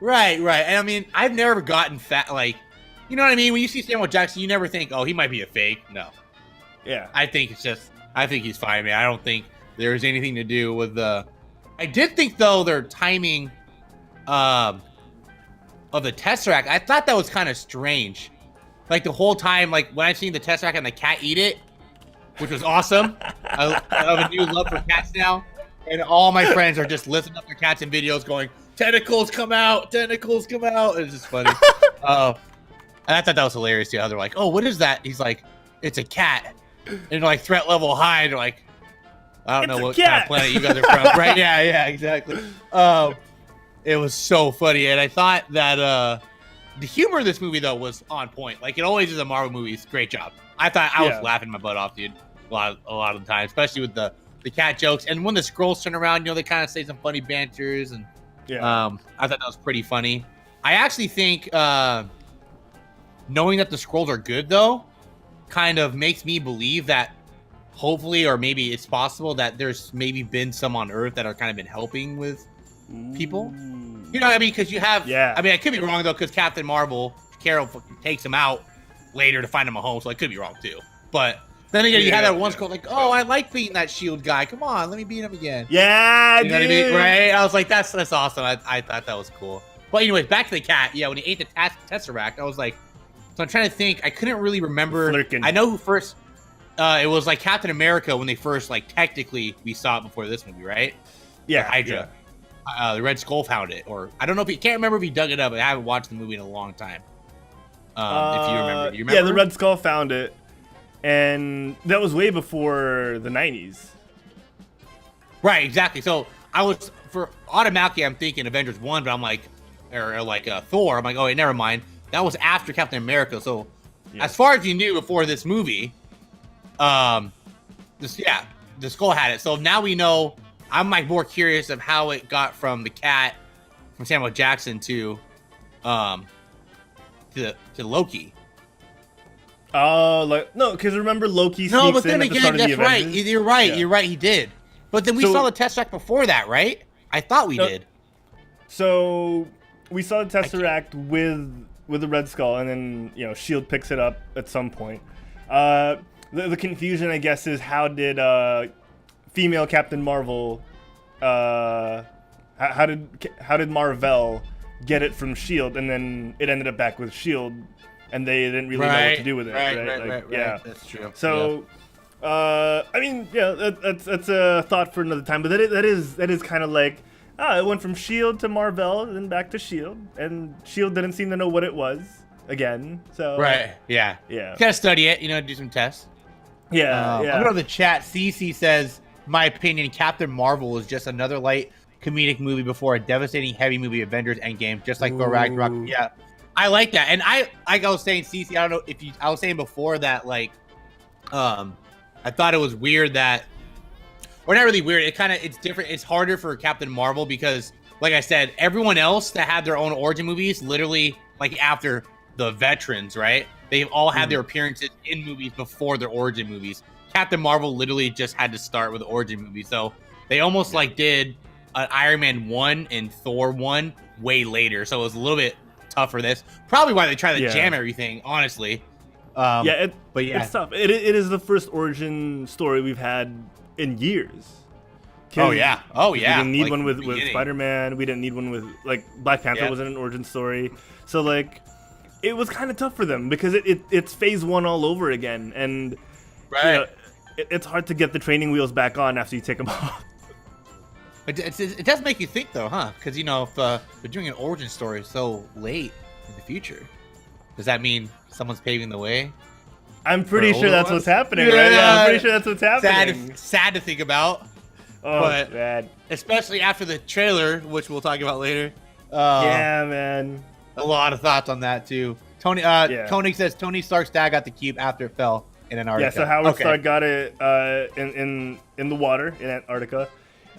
right. And I mean, I've never gotten fat. Like, you know what I mean? When you see Samuel Jackson, you never think, oh, he might be a fake. No. Yeah. I think he's fine, man. I don't think there's anything to do with the. I did think, though, their timing of the Tesseract, I thought that was kind of strange. Like, the whole time, like, when I've seen the Tesseract and the cat eat it, which was awesome. I have a new love for cats now. And all my friends are just lifting up their cats in videos going, tentacles come out. It's just funny. And I thought that was hilarious, too. How they're like, oh, what is that? He's like, it's a cat. And like, threat level high. They're like, I don't know what kind of planet you guys are from. Right? Yeah, exactly. It was so funny. And I thought that the humor of this movie, though, was on point. Like, it always is a Marvel movie. Great job. I thought I was laughing my butt off, dude. A lot of the time, especially with the cat jokes. And when the Skrulls turn around, you know, they kind of say some funny banters. And I thought that was pretty funny. I actually think knowing that the Skrulls are good, though, kind of makes me believe that hopefully, or maybe it's possible that there's maybe been some on Earth that are kind of been helping with people. You know what I mean? Because you have. Yeah. I mean, I could be wrong though, because Captain Marvel, Carol takes him out later to find him a home, so I could be wrong too. But then again, you had that one skull like, oh, I like beating that Shield guy. Come on, let me beat him again. Yeah, you know dude. what I mean? Right? I was like, that's awesome. I thought that was cool. But anyways, back to the cat. Yeah, when he ate the Tesseract, I was like, so I'm trying to think. I couldn't really remember. Flirkin. I know who first. It was like Captain America when they first, like, technically we saw it before this movie, right? Yeah, the Hydra. The Red Skull found it, or I don't know if he can't remember if he dug it up. But I haven't watched the movie in a long time. If you remember, yeah, the Red Skull found it, and that was way before the 90s. Right, exactly. So I was automatically I'm thinking Avengers 1, but I'm like, or like Thor. I'm like, oh wait, never mind. That was after Captain America. So as far as you knew before this movie, the Skull had it. So now we know. I'm like more curious of how it got from the cat, from Samuel Jackson to Loki. No, because remember Loki. No, but then at the again, start of that's the right. Avengers? You're right. Yeah. You're right. He did. But then we saw the Tesseract before that, right? I thought we did. So we saw the Tesseract with the Red Skull, and then Shield picks it up at some point. The confusion, I guess, is how did female Captain Marvel, how did Marvel get it from Shield, and then it ended up back with Shield, and they didn't really know what to do with it. Right. Yeah, That's true. So. I mean, that's a thought for another time. But that is kind of like, it went from Shield to Marvel, and then back to Shield, and Shield didn't seem to know what it was again. So Yeah. yeah. Gotta study it, do some tests. Yeah. I'm going to the chat. CC says, my opinion, Captain Marvel is just another light comedic movie before a devastating heavy movie, Avengers Endgame, just like Thor Ragnarok. Yeah, I like that. And I was saying, CC, I don't know if I was saying before that, like, I thought it was weird that, or not really weird. It's different. It's harder for Captain Marvel because, like I said, everyone else that had their own origin movies, literally like after the veterans, right? They've all had their appearances in movies before their origin movies. Captain Marvel literally just had to start with the origin movie. So they almost like did an Iron Man 1 and Thor 1 way later. So it was a little bit tougher. This probably why they try to jam everything, honestly. It's tough. It is the first origin story we've had in years. Oh yeah. We didn't need one with Spider-Man. We didn't need one with Black Panther wasn't an origin story. So it was kind of tough for them because it's phase 1 all over again, and it's hard to get the training wheels back on after you take them off. It does make you think though, huh? Because if they're doing an origin story so late in the future, does that mean someone's paving the way? I'm pretty sure that's what's happening, right? Yeah, I'm pretty sure that's what's happening. Sad to think about. Oh, but sad. Especially after the trailer, which we'll talk about later. Yeah, man. A lot of thoughts on that too. Tony says Tony Stark's dad got the cube after it fell in Antarctica. Yeah, so Howard Stark got it in the water in Antarctica,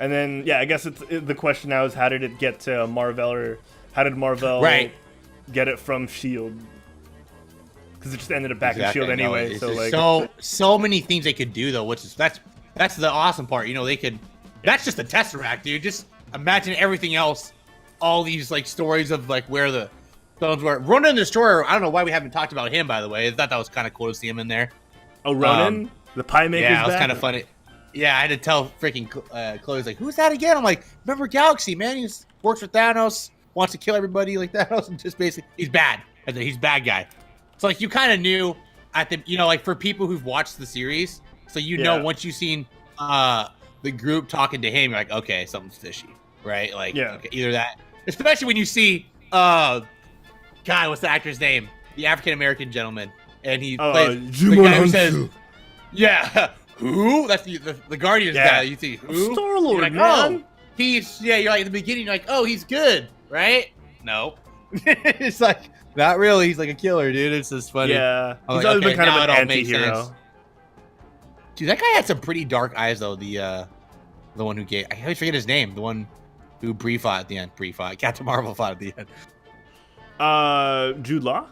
and then I guess the question now is how did it get to Marvel, or how did Marvel get it from Shield? Because it just ended up back in Shield anyway. So many things they could do though, which is that's the awesome part. They could. That's just the Tesseract, dude. Just imagine everything else. All these stories of where the stones were. Ronan the Destroyer. I don't know why we haven't talked about him. By the way, I thought that was kind of cool to see him in there. Oh, Ronan, the pie maker. Yeah, it was kind of funny. Yeah, I had to tell freaking Chloe's who's that again? I'm like, remember Galaxy, man? He works with Thanos, wants to kill everybody like Thanos, and just basically he's bad. He's a bad guy. So you kind of knew at the for people who've watched the series, so once you've seen the group talking to him, you're like, okay, something's fishy, right? Okay, either that, especially when you see God, what's the actor's name? The African American gentleman, and he plays the guy who says, who? That's the Guardians guy. You see who? Star-Lord, man. Oh, he's you're like at the beginning, you're like, oh, he's good, right? No, it's not really. He's a killer, dude. It's just funny. Yeah, he's always been kind of an anti-hero. Dude, that guy had some pretty dark eyes, though. The one who gave, I always forget his name. The one who Brie fought at the end. Captain Marvel fought at the end. Jude Law?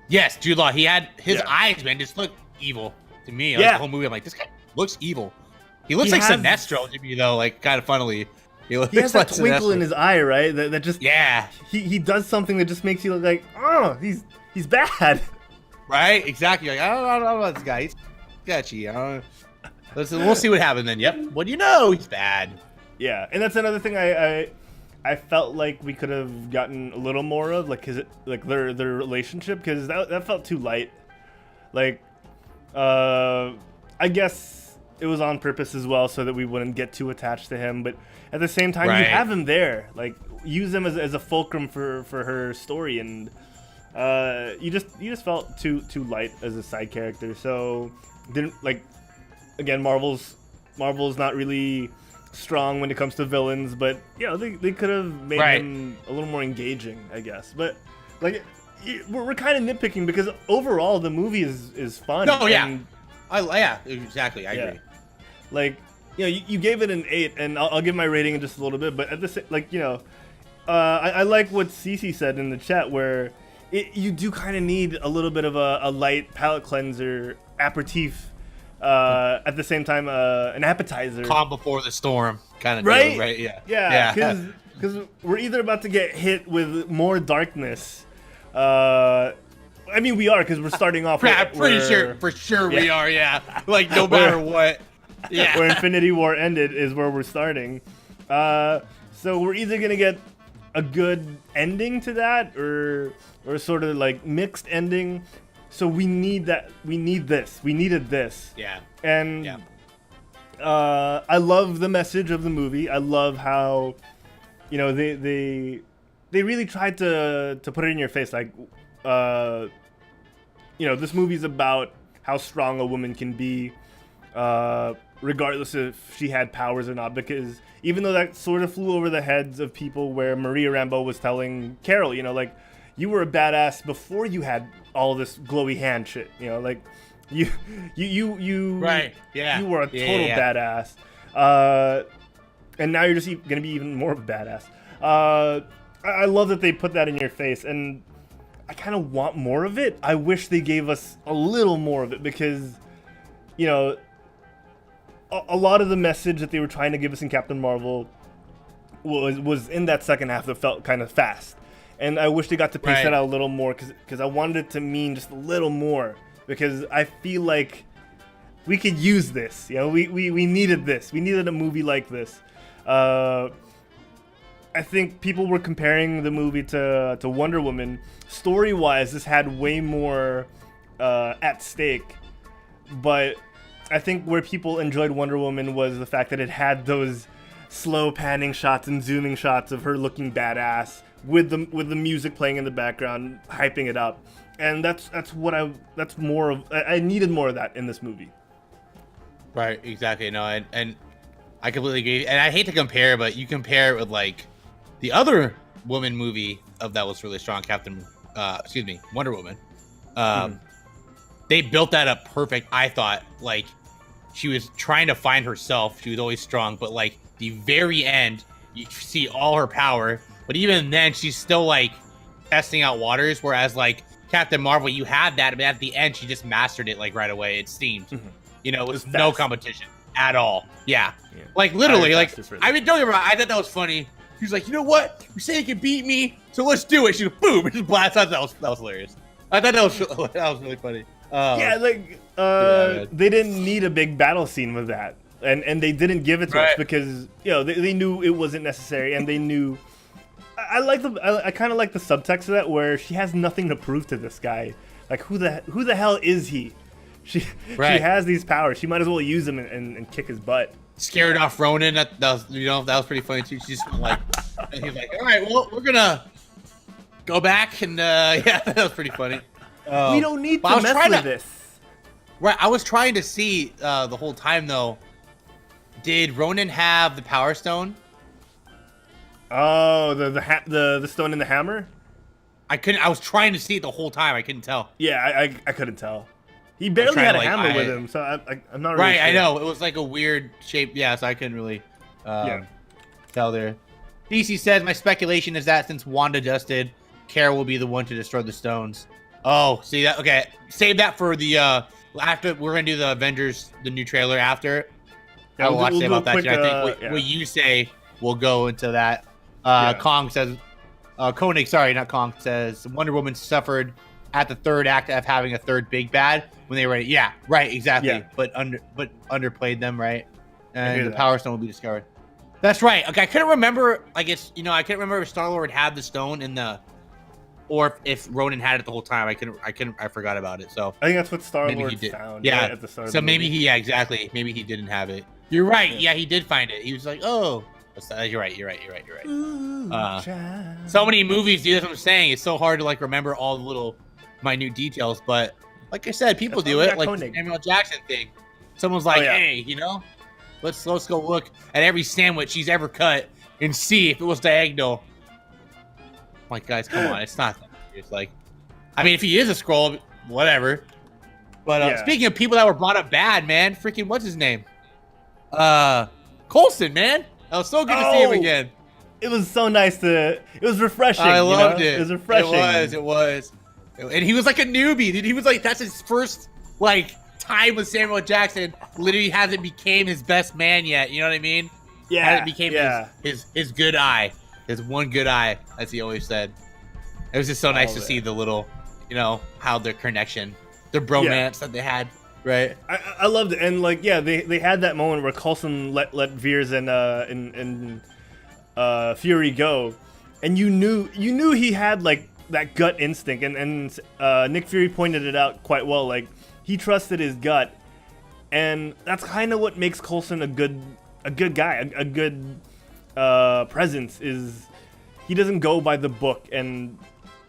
Yes, Jude Law. He had his eyes, man, just look evil to me. The whole movie, I'm like, this guy looks evil. He looks like Sinestro to me, though, kind of funnily. He has that twinkle in his eye, right? That just yeah. He does something that just makes you look like, oh, he's bad. Right? Exactly. Like, I don't know about this guy. He's sketchy. Listen, we'll see what happens then. Yep. What do you know? He's bad. Yeah, and that's another thing I felt like we could have gotten a little more of, like, their relationship, because that felt too light. Like, I guess it was on purpose as well, so that we wouldn't get too attached to him. But at the same time, you have him there, like, use him as a fulcrum for her story, and you just felt too light as a side character. So didn't like, again, Marvel's not really strong when it comes to villains, but they could have made him a little more engaging, I guess. But like, we're kind of nitpicking because overall the movie is fun. No, yeah, yeah, exactly. I agree. Like, you gave it an 8, and I'll give my rating in just a little bit. But at the same, like, I like what Cece said in the chat, where you do kind of need a little bit of a light palate cleanser aperitif. At the same time, an appetizer. Calm before the storm, kind of right? Deal, right? Yeah. Yeah. Because we're either about to get hit with more darkness. I mean, we are, because we're starting off. For sure we are. Yeah. Like, no matter what. Yeah. Where Infinity War ended is where we're starting. So we're either gonna get a good ending to that, or sort of like mixed ending. So we need that. We need this. We needed this. Yeah. And I love the message of the movie. I love how, they really tried to put it in your face. Like, this movie's about how strong a woman can be, regardless if she had powers or not. Because even though that sort of flew over the heads of people, where Maria Rambeau was telling Carol, like, you were a badass before you had all this glowy hand shit. Like, you right, yeah, you were a total badass, and now you're just gonna be even more of a badass. I love that they put that in your face, and I kind of want more of it. I wish they gave us a little more of it, because a lot of the message that they were trying to give us in Captain Marvel was in that second half that felt kind of fast. And I wish they got to pace that out a little more, because I wanted it to mean just a little more, because I feel like we could use this. We needed this. We needed a movie like this. I think people were comparing the movie to Wonder Woman. Story-wise, this had way more at stake. But I think where people enjoyed Wonder Woman was the fact that it had those slow panning shots and zooming shots of her looking badass, with the music playing in the background, hyping it up. And that's more of, I needed more of that in this movie. Right, exactly. No, and I completely agree. And I hate to compare, but you compare it with, like, the other woman movie that was really strong, Wonder Woman. They built that up perfect. I thought, like, she was trying to find herself. She was always strong, but, like, the very end, you see all her power. But even then, she's still, like, testing out waters. Whereas, like, Captain Marvel, you had that, but at the end, she just mastered it, like, right away, it seemed. It was no competition at all. Yeah. Like, literally, like, I mean, don't get me wrong, I thought that was funny. She was like, you know what? You say you can beat me, so let's do it. She goes, boom, and just blasts out. That was hilarious. I thought that was really funny. They didn't need a big battle scene with that. And they didn't give it to us because, they knew it wasn't necessary, and they knew... I kind of like the subtext of that, where she has nothing to prove to this guy. Like, who the hell is he? She has these powers. She might as well use them and kick his butt. Scared off Ronan. That was pretty funny too. She's like, and he's like, all right, well, we're gonna go back, and that was pretty funny. We don't need to mess with this. Right, I was trying to see the whole time though. Did Ronan have the Power Stone? Oh, the stone in the hammer? I couldn't. I was trying to see it the whole time. I couldn't tell. Yeah, I couldn't tell. He barely had a hammer with him, so I'm not really right. Sure. I know it was like a weird shape. Yeah, so I couldn't really tell there. DC says my speculation is that since Wanda just did, Carol will be the one to destroy the stones. Oh, see that? Okay, save that for the after we're gonna do the Avengers, the new trailer after. I will watch about that. I think what you say we'll go into that. Kong says, Koenig, sorry, not Kong, says Wonder Woman suffered at the third act of having a third big bad when they were exactly. But underplayed them, right? And the Power Stone will be discovered. That's right. Okay, I couldn't remember. I guess I couldn't remember if Star-Lord had the stone in the, or if Ronan had it the whole time. I forgot about it. So I think that's what Star-Lord found. Yeah. Right, at the start So of the maybe movie. exactly. Maybe he didn't have it. You're right. Yeah, he did find it. He was like, oh. You're right. So many movies, dude. That's what I'm saying. It's so hard to remember all the little minute details. But like I said, people do it. Like the Samuel Jackson thing. Someone's like, hey, let's go look at every sandwich he's ever cut and see if it was diagonal. I'm like, guys, come on. It's not that. It's like, I mean, if he is a scroll, whatever. But speaking of people that were brought up bad, man, freaking what's his name? Colson, man. That was so good to see him again. It was so nice it was refreshing. I loved it. It was refreshing. It was. And he was like a newbie, dude. He was like, that's his first, time with Samuel Jackson. Literally hasn't became his best man yet. You know what I mean? Yeah. Hasn't became his good eye. His one good eye, as he always said. It was just so nice to see the little, how their connection, their bromance that they had. Right. I loved it. And they had that moment where Coulson let Veers and Fury go, and you knew he had that gut instinct, and Nick Fury pointed it out quite well. He trusted his gut, and that's kind of what makes Coulson a good guy, a good presence. Is he doesn't go by the book, and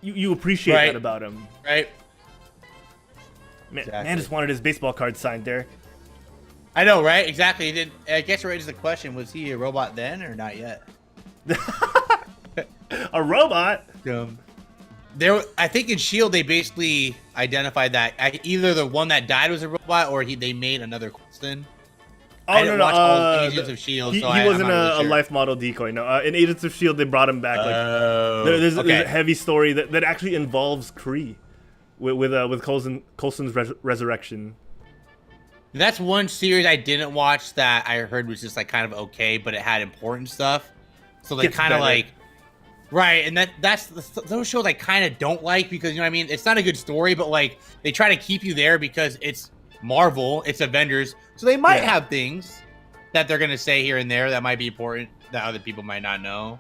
you appreciate that about him. Right. Man just wanted his baseball card signed, Derek. I know, right? Exactly. Then I guess it raises the question: was he a robot then, or not yet? A robot? I think in Shield they basically identified that either the one that died was a robot, or they made another Coulson. I didn't watch all Agents of Shield. He wasn't a life model decoy. No, in Agents of Shield they brought him back. There's a heavy story that actually involves Kree. With Coulson's resurrection. That's one series I didn't watch that I heard was just kind of okay, but it had important stuff. So they kind of right, and that's those shows I kind of don't like because you know what I mean. It's not a good story, but they try to keep you there because it's Marvel, it's Avengers, so they might have things that they're gonna say here and there that might be important that other people might not know.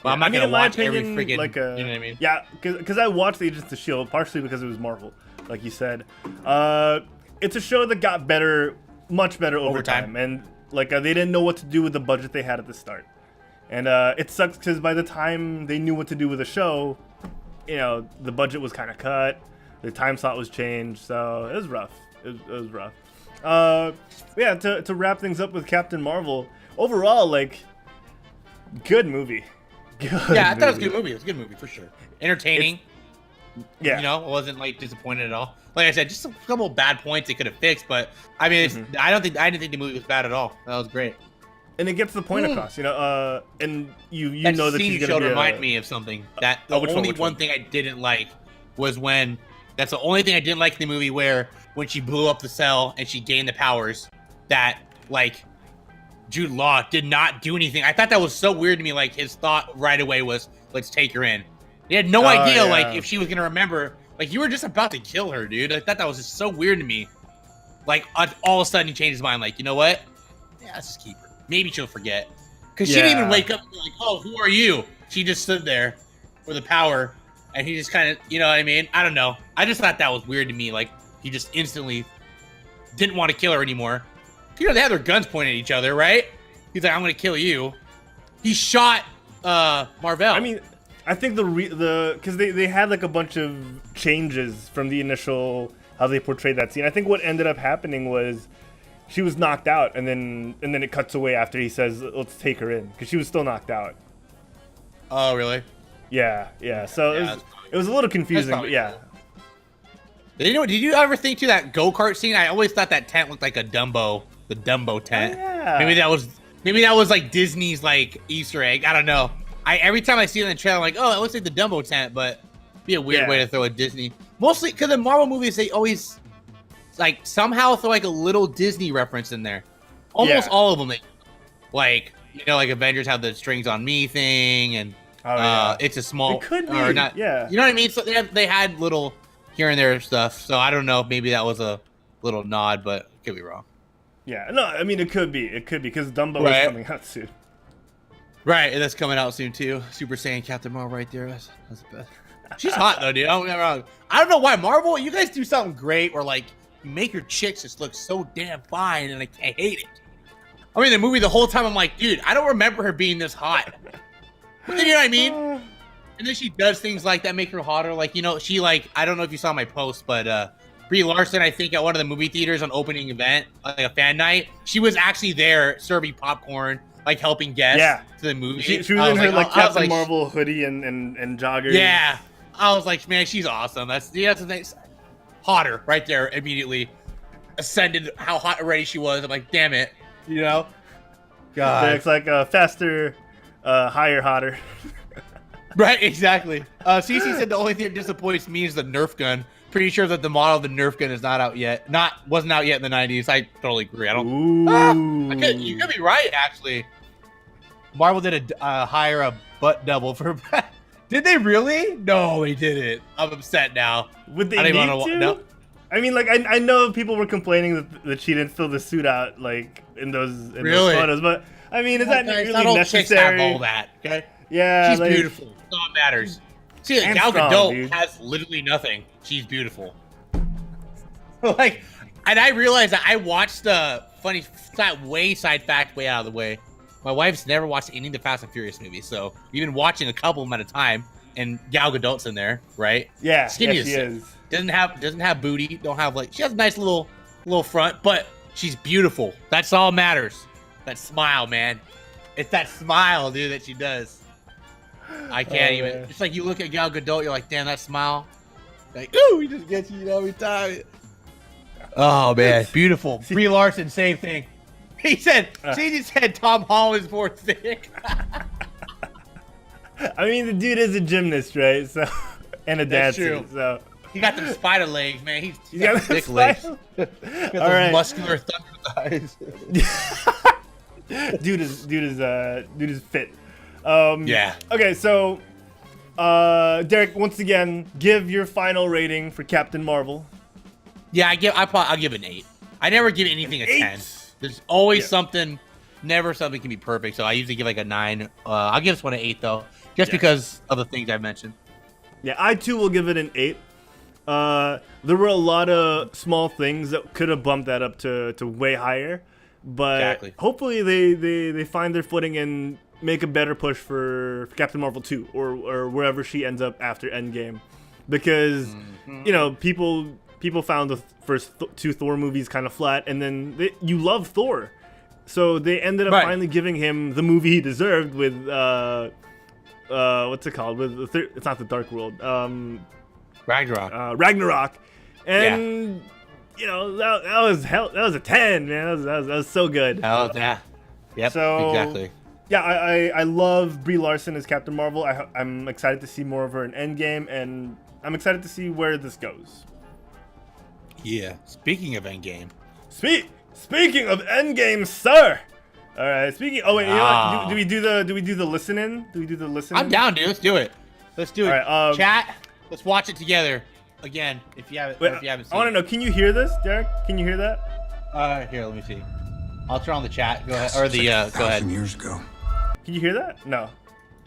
Well, I'm not gonna watch every freaking. You know what I mean? Yeah, because I watched Agents of Shield partially because it was Marvel, like you said. It's a show that got better, much better over time, and they didn't know what to do with the budget they had at the start, and it sucks because by the time they knew what to do with the show, the budget was kind of cut, the time slot was changed, so it was rough. It was rough. To wrap things up with Captain Marvel, overall, good movie. I thought it was a good movie. It was a good movie for sure. Entertaining. It wasn't disappointed at all. Like I said, just a couple of bad points they could have fixed, but I mean, I didn't think the movie was bad at all. That was great. And it gets the point across, and you know that she's gonna be remind me of something. That the only one thing I didn't like was that's the only thing I didn't like in the movie when she blew up the cell and she gained the powers that Jude Law did not do anything. I thought that was so weird to me. His thought right away was, let's take her in. He had no idea, if she was going to remember. You were just about to kill her, dude. I thought that was just so weird to me. All of a sudden, he changed his mind. You know what? Yeah, let's just keep her. Maybe she'll forget. Because she didn't even wake up and be oh, who are you? She just stood there with the power. And he just kind of, you know what I mean? I don't know. I just thought that was weird to me. He just instantly didn't want to kill her anymore. They had their guns pointed at each other, right? He's like, I'm going to kill you. He shot Marvel. I mean, I think because they had a bunch of changes from the initial, how they portrayed that scene. I think what ended up happening was she was knocked out, and then it cuts away after he says, let's take her in, because she was still knocked out. Oh, really? Yeah. So it was a little confusing, but yeah. Did you ever think to that go-kart scene? I always thought that tent looked like the Dumbo tent. Oh, yeah. Maybe that was Disney's Easter egg. I don't know. Every time I see it in the trailer, I'm like, oh, it looks like the Dumbo tent, but it'd be a weird way to throw a Disney. Mostly because in Marvel movies, they always somehow throw a little Disney reference in there. Almost all of them. like Avengers have the strings on me thing, and it's a small. It could be, or not. yeah. You know what I mean? So they had little here and there stuff. So I don't know. Maybe that was a little nod, but it could be wrong. Yeah, no, I mean it could be because Dumbo is coming out soon. Right, and that's coming out soon too. Super Saiyan Captain Marvel right there. That's the best. She's hot though, dude. Don't get me wrong. I don't know why Marvel. You guys do something great where like you make your chicks just look so damn fine, and I hate it. I mean, the movie the whole time I'm like, dude, I don't remember her being this hot. You know what I mean? And then she does things like that make her hotter. Like, she like, I don't know if you saw my post, but Brie Larson, I think at one of the movie theaters on opening event, like a fan night, she was actually there serving popcorn, like helping guests to the movie. She was in her like Captain Marvel hoodie and joggers. Yeah. I was like, man, she's awesome. That's the thing. Hotter right there immediately. Ascended how hot already she was. I'm like, damn it. God. It's like faster, higher, hotter. Right, exactly. CC said the only thing that disappoints me is the Nerf gun. Pretty sure that the model of the Nerf gun is not out yet. Wasn't out yet in the 90s. I totally agree. I don't. You could be right, actually. Marvel did hire a butt double for. Did they really? No, they didn't. I'm upset now. Would they need to? No. I mean, like I know people were complaining that she didn't fill the suit out like in those photos, but I mean, is that really necessary? Chicks have all that, okay? Yeah, she's beautiful. That's all that matters. See, Gal Gadot has literally nothing. She's beautiful. And I realized that I watched the funny side fact way out of the way. My wife's never watched any of the Fast and Furious movies, so we've been watching a couple of them at a time. And Gal Gadot's in there, right? Yeah, skinny she is. Doesn't have booty. Don't have she has a nice little front, but she's beautiful. That's all matters. That smile, man. It's that smile, dude, that she does. I can't even. Man. It's like you look at Gal Gadot, you're like, damn, that smile. Like, ooh, he just gets you every time. Oh man, beautiful. Brie Larson, same thing. He said, she said Tom Holland's more thick. I mean, the dude is a gymnast, right? So, and a dancer. So he got them spider legs, man. He's got thick legs. Got those muscular thunder thighs. dude is fit. Yeah. Okay, so Derek, once again, give your final rating for Captain Marvel. Yeah, I'll give it an 8. I never give anything a 10. There's always something. Never something can be perfect. So I usually give like a 9. I'll give this one an 8 though, just because of the things I mentioned. Yeah, I too will give it an 8. There were a lot of small things that could have bumped that up to way higher, but hopefully they find their footing and make a better push for Captain Marvel 2 or wherever she ends up after Endgame, because people found the first 2 Thor movies kind of flat, and then you love Thor, so they ended up finally giving him the movie he deserved with what's it called? With it's not the Dark World. Ragnarok, and that was hell. That was a 10, man. That was so good. Oh yeah, yep. So exactly. Yeah, I love Brie Larson as Captain Marvel. I'm excited to see more of her in Endgame, and I'm excited to see where this goes. Yeah. Speaking of Endgame. Speaking of Endgame, sir. All right. You know what? Do we do the listen-in? Do we do the listen? I'm down, dude. Let's do it. All right, chat. Let's watch it together again. If you haven't seen it. I want to know. Can you hear this, Derek? Can you hear that? Here. Let me see. I'll turn on the chat. Go ahead. Or the go ahead. Years ago. Can you hear that? No.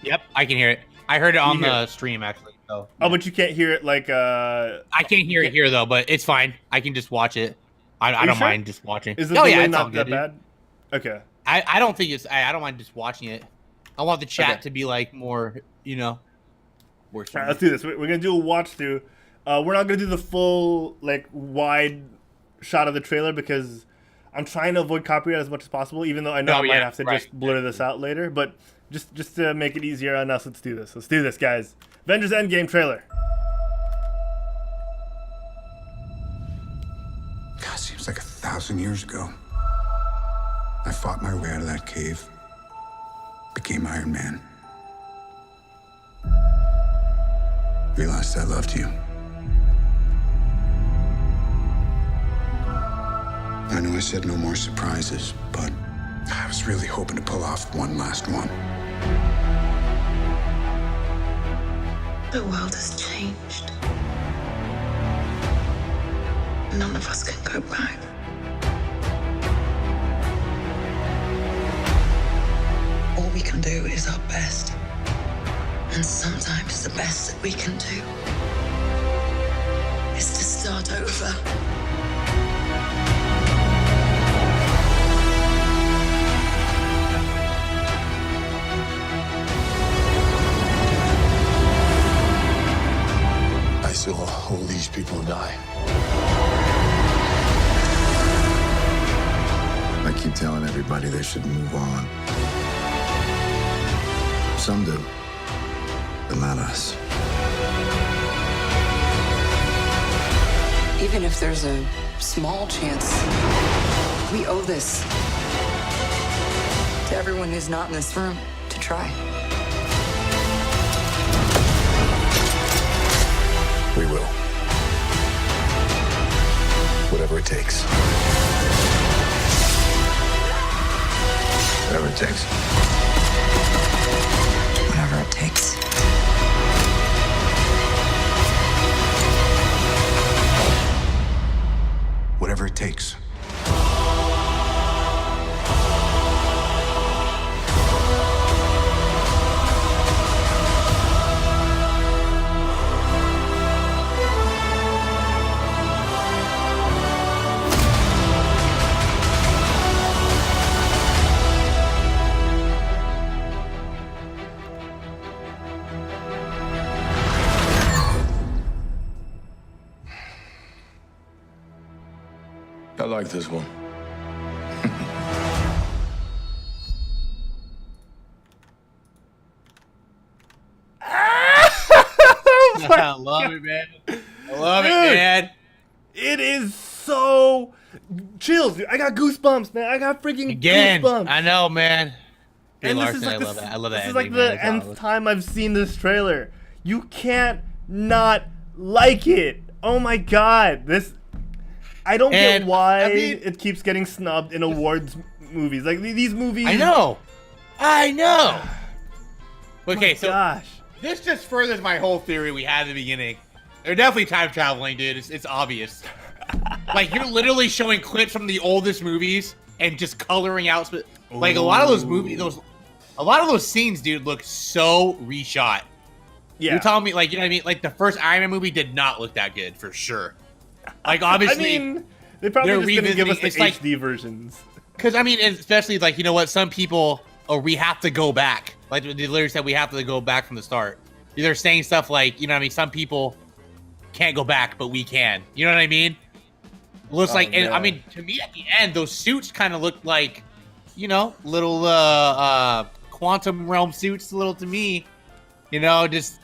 Yep, I can hear it. I heard it on the stream actually. So. Oh, but you can't hear it like. I can't hear it here though, but it's fine. I can just watch it. I don't mind just watching. Is the delay not that bad? Okay. I don't think it's. I don't mind just watching it. I want the chat to be like more, All right, let's do this. We're gonna do a watch through. We're not gonna do the full like wide shot of the trailer because I'm trying to avoid copyright as much as possible. Even though I know I might have to just blur this out later, but just to make it easier on us, let's do this. Let's do this, guys. Avengers Endgame trailer. God, seems like 1,000 years ago. I fought my way out of that cave. Became Iron Man. Realized I loved you. I know I said no more surprises, but I was really hoping to pull off one last one. The world has changed. None of us can go back. All we can do is our best. And sometimes the best that we can do is to start over. I saw all these people die. I keep telling everybody they should move on. Some do, but not us. Even if there's a small chance, we owe this to everyone who's not in this room to try. We will. Whatever it takes. Whatever it takes. Whatever it takes. Whatever it takes. I like this one. I love it, man. I love it, man. It is so chills, dude. I got goosebumps, man. I got freaking Again, goosebumps. I know, man. Brie And this Larson, is like I the, love that. I love that. This is ending, like the man. It's nth awesome. time I've seen this trailer. You can't not like it. Oh my god, this. I don't get And, why I mean- it keeps getting snubbed in awards movies. Like these movies. I know. Okay, so Gosh. this just furthers my whole theory we had at the beginning. They're definitely time traveling, dude. It's obvious. Like, you're literally showing clips from the oldest movies and just coloring out. Like, a lot of those movies, a lot of those scenes, dude, look so reshot. Yeah. You're telling me, like, you know what I mean? Like, the first Iron Man movie did not look that good, for sure. Like, obviously, I mean, they probably they're just didn't give us the revisiting- it's HD versions. because, I mean, especially, like, you know what? Some people, we have to go back. Like, they literally said we have to go back from the start. They're saying stuff like, you know what I mean? Some people can't go back, but we can. You know what I mean? Looks like, and yeah. I mean, to me at the end, those suits kind of looked like, you know, little quantum realm suits, a little to me. You know, just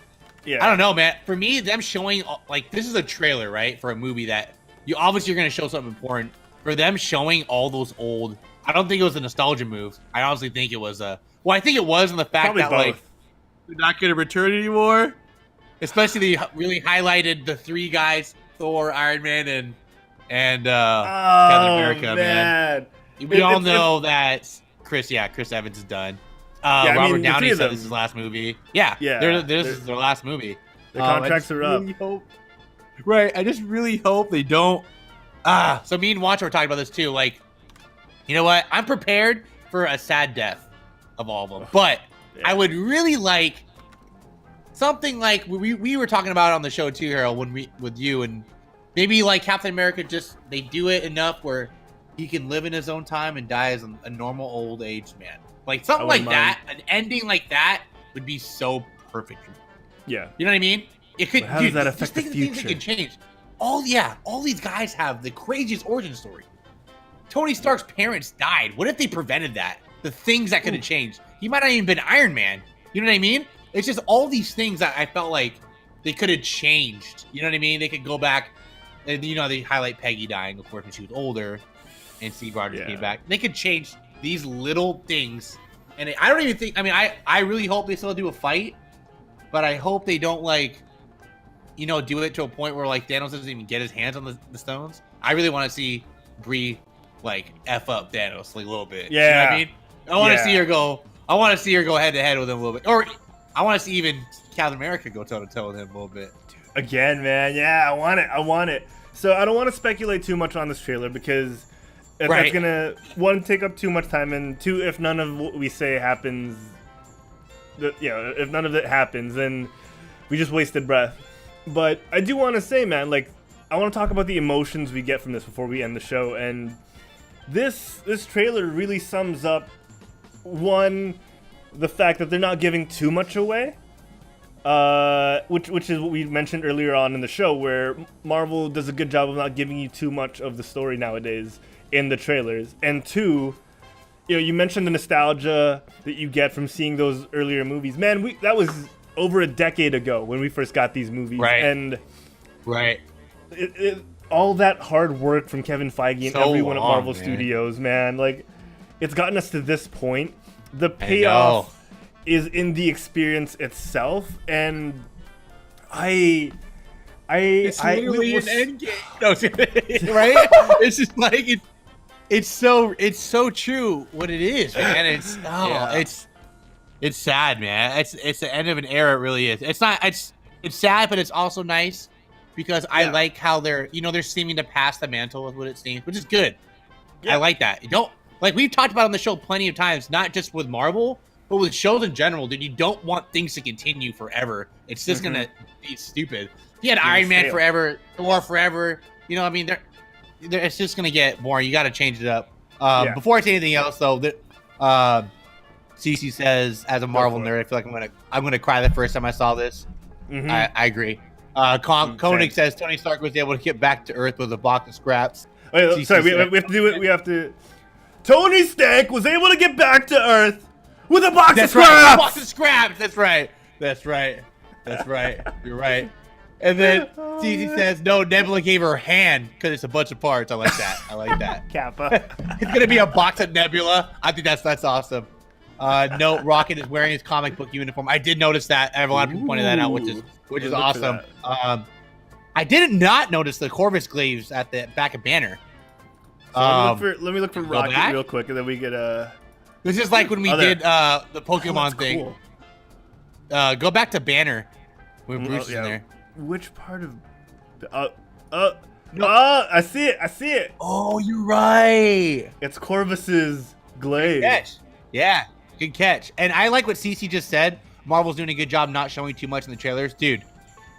Yeah. I don't know, man. For me, them showing like this is a trailer, right, for a movie that you obviously you're gonna show something important. For them showing all those old, I don't think it was a nostalgia move. I honestly think it was a. Well, I think it was in the fact Probably that both. like they're not gonna return anymore. Especially they really highlighted the three guys: Thor, Iron Man, and Captain America. Man, we all know that Chris Evans is done. I Robert mean, the Downey three of said them. this is his last movie. Yeah, Yeah, this is their last movie. The contracts are up. Right, I just really hope they don't. So me and Juancho were talking about this too. Like, you know what? I'm prepared for a sad death of all of them, but I would really like something like we were talking about on the show too, Harold, when we with you, and maybe like Captain America, just they do it enough where he can live in his own time and die as a normal old aged man. Like something like wouldn't that, an ending like that would be so perfect for me. Yeah. You know what I mean? It could. But how does that affect just the think of things that future? can change. All these guys have the craziest origin story. Tony Stark's parents died. What if they prevented that? The things that could have changed. He might not even been Iron Man. You know what I mean? It's just all these things that I felt like they could have changed. You know what I mean? They could go back. And, you know, they highlight Peggy dying, of course, when she was older, and Steve Rogers came back. They could change these little things. And I don't even think. I mean, I really hope they still do a fight, but I hope they don't like, you know, do it to a point where like Thanos doesn't even get his hands on the stones. I really want to see Brie like F up Thanos like a little bit. Yeah. You know what I mean? I want to Yeah. see her go. I want to see her go head to head with him a little bit, or I want to see even Captain America go toe to toe with him a little bit. Again, man. Yeah, I want it. So I don't want to speculate too much on this trailer because that's gonna, one, take up too much time, and two, if none of what we say happens, if none of it happens, then we just wasted breath. But I do want to say, man, like, I want to talk about the emotions we get from this before we end the show, and this trailer really sums up, one, the fact that they're not giving too much away, which is what we mentioned earlier on in the show, where Marvel does a good job of not giving you too much of the story nowadays in the trailers. And two, you mentioned the nostalgia that you get from seeing those earlier movies. Man, that was over a decade ago when we first got these movies, and all that hard work from Kevin Feige and everyone at Marvel Studios, man, like, it's gotten us to this point. The payoff is in the experience itself, and it's literally an Endgame. No, right? It's just like it's so true what it is, man. It's sad, man. It's the end of an era. It really is. It's not. It's sad, but it's also nice because I like how they're seeming to pass the mantle with what it seems, which is good. Yeah. I like that. You don't, like, we've talked about on the show plenty of times, not just with Marvel, but with shows in general, that you don't want things to continue forever. It's just gonna be stupid. If you had Iron Man forever, Thor forever, I mean, it's just gonna get boring. You got to change it up. Before I say anything else, though, CC says, as a Marvel nerd, I feel like I'm gonna cry the first time I saw this. I agree. Koenig says Tony Stark was able to get back to Earth with a box of scraps. Wait, sorry, we have to do it. We have to. Tony Stark was able to get back to Earth with a box of scraps. Right, a box of scraps. That's right. You're right. And then CC says, no, Nebula gave her hand because it's a bunch of parts. I like that. Kappa. It's gonna be a box of Nebula. I think that's awesome. No, Rocket is wearing his comic book uniform. I did notice that. I have a lot of people pointing that out, which is awesome. I did not notice the Corvus glaives at the back of Banner. So let me look for Rocket real quick, and then we get This is like when we did the Pokemon thing. Cool. Go back to Banner when Bruce is in there. Which part of? I see it. Oh, you're right. It's Corvus's glaive. Good catch. Yeah, good catch. And I like what CC just said. Marvel's doing a good job not showing too much in the trailers, dude.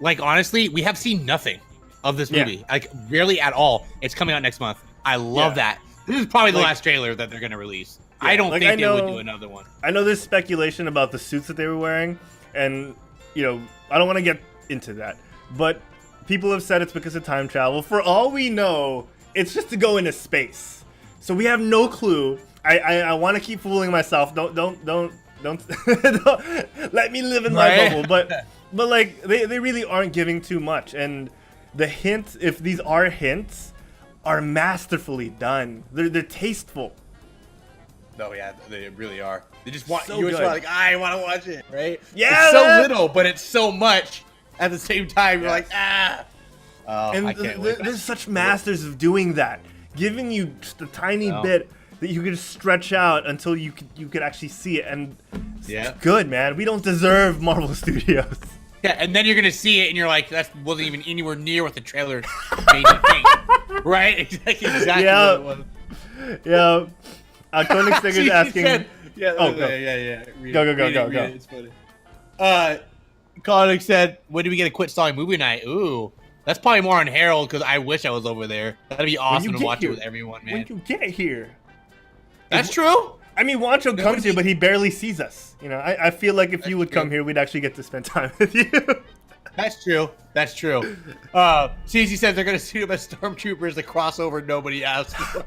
Like, honestly, we have seen nothing of this movie. Like, barely at all. It's coming out next month. I love that. This is probably the last trailer that they're gonna release. I don't think they would do another one. I know there's speculation about the suits that they were wearing, and I don't want to get into that, but people have said it's because of time travel. For all we know, it's just to go into space. So we have no clue. I want to keep fooling myself. Don't let me live in my bubble. But like, they really aren't giving too much, and the hints, if these are hints, are masterfully done. They're tasteful. No, yeah, they really are. They just want you just want, like, I want to watch it, right? Yeah, it's so little, but it's so much at the same time. You're like, Oh, and I can't wait. There's such masters of doing that, giving you just a tiny bit that you could stretch out until you could actually see it, and it's good, man. We don't deserve Marvel Studios. Yeah, and then you're gonna see it, and you're like, that wasn't even anywhere near what the trailer made you think, right? Exactly what it was. Yeah. Koenig's asking. Said, yeah. Go. Go. It's funny. Koenig said, when do we get a Quit Stalling movie night? Ooh, that's probably more on Herald, because I wish I was over there. That'd be awesome to watch it with everyone, man. When you get here. That's true. I mean, Juancho comes here, but he barely sees us. I feel like if you would come here, we'd actually get to spend time with you. That's true. CZ says they're gonna see him as stormtroopers, the crossover nobody asked for.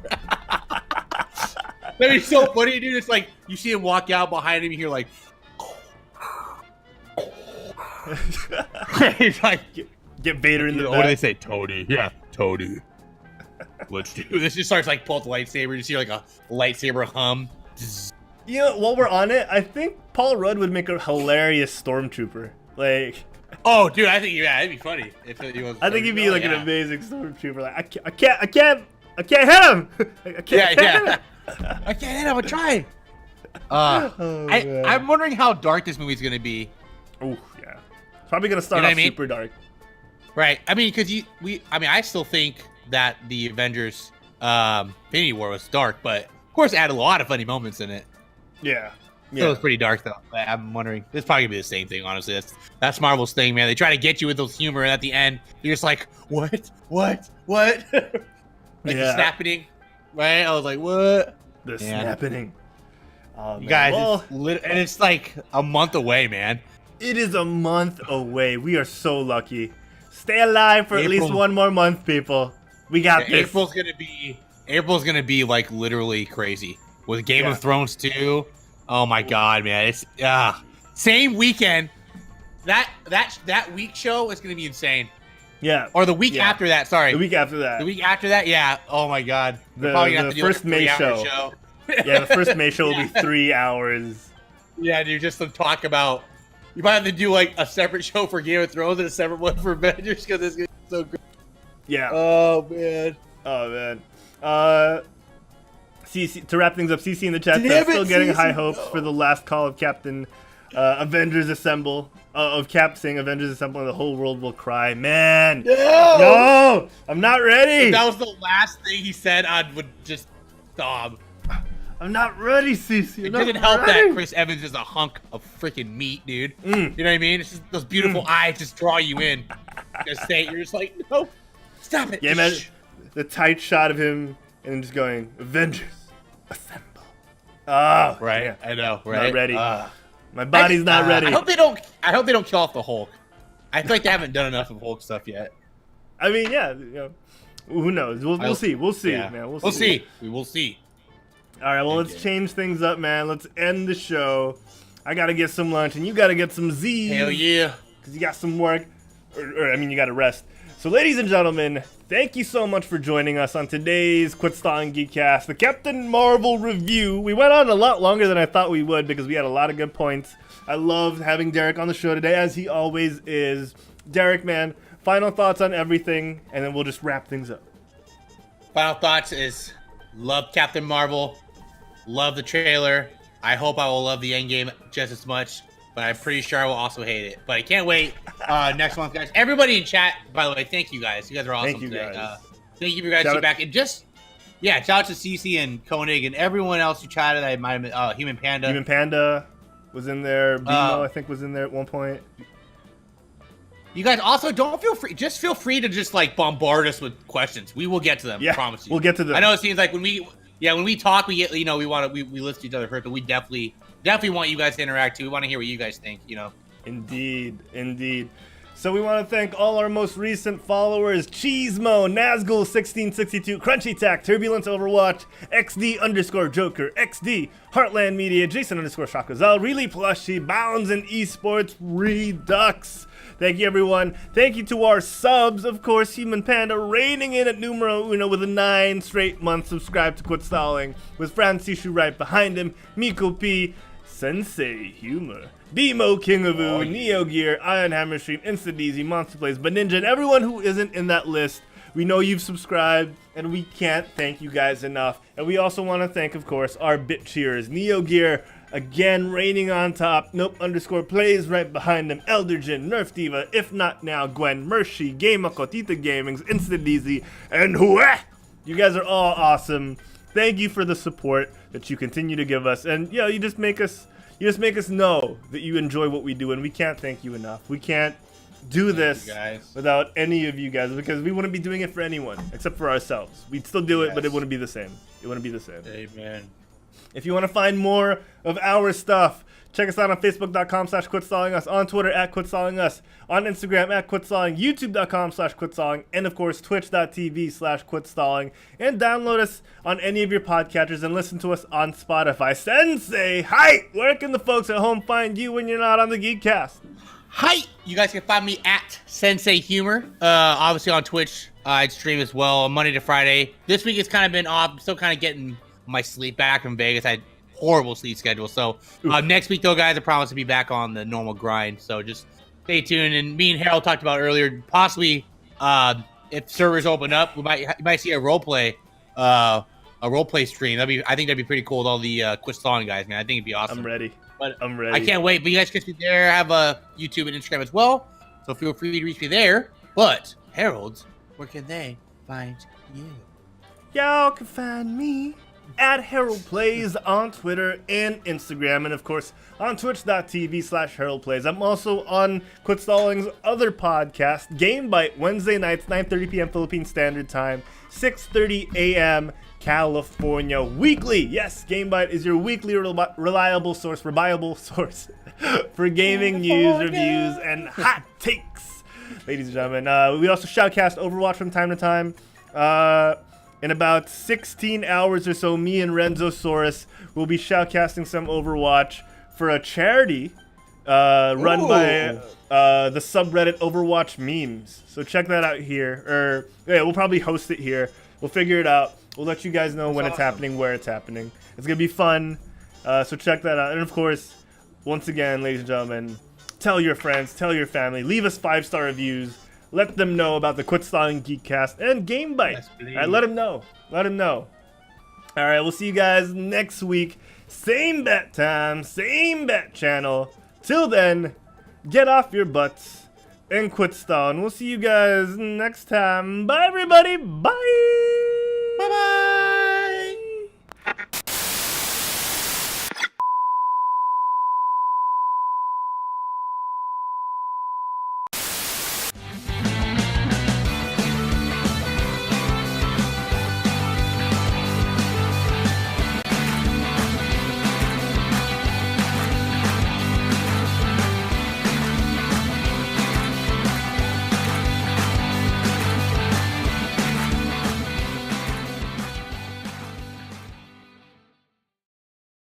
That'd be so funny, dude. It's like you see him walk out behind him, you hear like, he's like, get Vader in the back. What do they say, Tony? Yeah, Tony. Let's do this. Just starts like pull out the lightsaber. You see like a lightsaber hum. While we're on it, I think Paul Rudd would make a hilarious stormtrooper. Like, oh, dude, I think it'd be funny if he was. I think he'd be like an amazing stormtrooper. Like, I can't I can't hit him. I can't hit him. I can't hit him. I'm trying. Man. I'm wondering how dark this movie's gonna be. Oh yeah, it's probably gonna start off super dark. Right. I mean, because I still think that the Avengers Infinity War was dark, but of course it had a lot of funny moments in it. Yeah. So it was pretty dark though. I'm wondering, it's probably gonna be the same thing, honestly. That's Marvel's thing, man. They try to get you with those humor, and at the end, you're just like, what? Like the snapping, right? I was like, what? The snapping. Oh, you guys, and it's like a month away, man. It is a month away. We are so lucky. Stay alive for at least one more month, people. We got this. April's gonna be like literally crazy with Game of Thrones 2. Oh my god, man! It's same weekend. That week show is gonna be insane. Yeah. Or the week after that. Sorry. The week after that. The week after that. Yeah. Oh my god. The first May show. Yeah, the first May show will be 3 hours. Yeah, dude, just to talk about. You might have to do like a separate show for Game of Thrones and a separate one for Avengers because it's gonna be so great. Yeah. Oh man. CC, to wrap things up, CC in the chat says still getting high hopes for the last call of Captain Avengers Assemble. Of Cap saying Avengers Assemble and the whole world will cry. Man. No! I'm not ready. If that was the last thing he said, I would just stop. I'm not ready, CC. It doesn't help that Chris Evans is a hunk of freaking meat, dude. You know what I mean? It's just those beautiful eyes just draw you in. You're just like, no, stop it. Yeah, man. The tight shot of him and then just going, Avengers Assemble. Oh, right. Yeah. I know, right? Not ready. My body's not ready. I hope they don't kill off the Hulk. I feel like they haven't done enough of Hulk stuff yet. I mean, yeah, who knows? We'll see. We'll see, yeah. man. We'll see. We will see. All right, well, let's change things up, man. Let's end the show. I got to get some lunch, and you got to get some Z's. Hell yeah. Because you got some work. Or you got to rest. So, ladies and gentlemen, thank you so much for joining us on today's Quit Stalling Geekcast, the Captain Marvel review. We went on a lot longer than I thought we would because we had a lot of good points. I loved having Derek on the show today, as he always is. Derek, man, final thoughts on everything, and then we'll just wrap things up. Final thoughts is love Captain Marvel. Love the trailer. I hope I will love the Endgame just as much, but I'm pretty sure I will also hate it. But I can't wait next month, guys. Everybody in chat, by the way, thank you guys. You guys are awesome Thank you, today. guys. Thank you for your guys' feedback. And just, shout out to CC and Koenig and everyone else who chatted. I might have Human Panda. Human Panda was in there. BMO, I think, was in there at one point. You guys also feel free to just like bombard us with questions. We will get to them. I promise you. We'll get to them. I know it seems like when we talk, we get, we list to each other first, but we definitely want you guys to interact too. We want to hear what you guys think, Indeed. So we want to thank all our most recent followers: Cheesemo, Nazgul1662, Crunchy Tack, Turbulence Overwatch, XD_Joker, XD, Heartland Media, Jason_Shakazel, Really Plushy, Bounds and Esports Redux. Thank you, everyone. Thank you to our subs, of course. Human Panda reigning in at numero uno with a 9 straight months subscribed to Quit Stalling, with Francishu right behind him, Miko P, Sensei Humor, BMO King of Oo, Neo Gear, Iron Hammer Stream, InstaDeezy, Monster Plays, Ninja, and everyone who isn't in that list. We know you've subscribed, and we can't thank you guys enough. And we also want to thank, of course, our bit cheers. Neo Gear, again, reigning on top. Nope_plays right behind him. Elderjin, Nerf Diva, If Not Now, Gwen, Mershi, Game Akotita Gamings, InstaDeezy, and Hua! You guys are all awesome. Thank you for the support that you continue to give us. And, you just make us know that you enjoy what we do, and we can't thank you enough. We can't do this without any of you guys, because we wouldn't be doing it for anyone except for ourselves. We'd still do it, but it wouldn't be the same. Amen. If you want to find more of our stuff, check us out on Facebook.com/QuitStallingUs, on Twitter @QuitStallingUs, on Instagram @QuitStalling, YouTube.com/QuitStalling, and of course Twitch.tv/QuitStalling. And download us on any of your podcatchers and listen to us on Spotify. Sensei, hi! Where can the folks at home find you when you're not on the Geekcast? Hi! You guys can find me at Sensei Humor. Obviously on Twitch, I stream as well Monday to Friday. This week it's kind of been off. I'm still kind of getting my sleep back from Vegas. I had horrible sleep schedule. So next week though, guys, I promise to be back on the normal grind. So just stay tuned. And me and Harold talked about earlier, possibly if servers open up, you might see a role play a role play stream. I think that'd be pretty cool with all the Quit Stalling guys, man. I think it'd be awesome. I'm ready. But I'm ready. I can't wait. But you guys can be there. I have a YouTube and Instagram as well, so feel free to reach me there. But Herald, where can they find you? Y'all can find me at Herald Plays on Twitter and Instagram, and of course on twitch.tv/Herald Plays. I'm also on Quit Stalling's other podcast, Game Bite, Wednesday nights, 9:30 p.m. Philippine Standard Time, 6:30 a.m. California weekly. Yes, Game Bite is your weekly reliable source for gaming news, reviews, and hot takes, ladies and gentlemen. We also shoutcast Overwatch from time to time. In about 16 hours or so, me and Renzosaurus will be shoutcasting some Overwatch for a charity run by the subreddit Overwatch Memes. So check that out here. Or yeah, we'll probably host it here. We'll figure it out. We'll let you guys know when it's happening, where it's happening. It's going to be fun. So check that out. And of course, once again, ladies and gentlemen, tell your friends, tell your family, leave us 5-star reviews. Let them know about the Quit Stalling Geekcast and Game Bite. Yes, all right, let them know. Let them know. All right, we'll see you guys next week. Same bat time, same bat channel. Till then, get off your butts and quit stalling. We'll see you guys next time. Bye, everybody. Bye.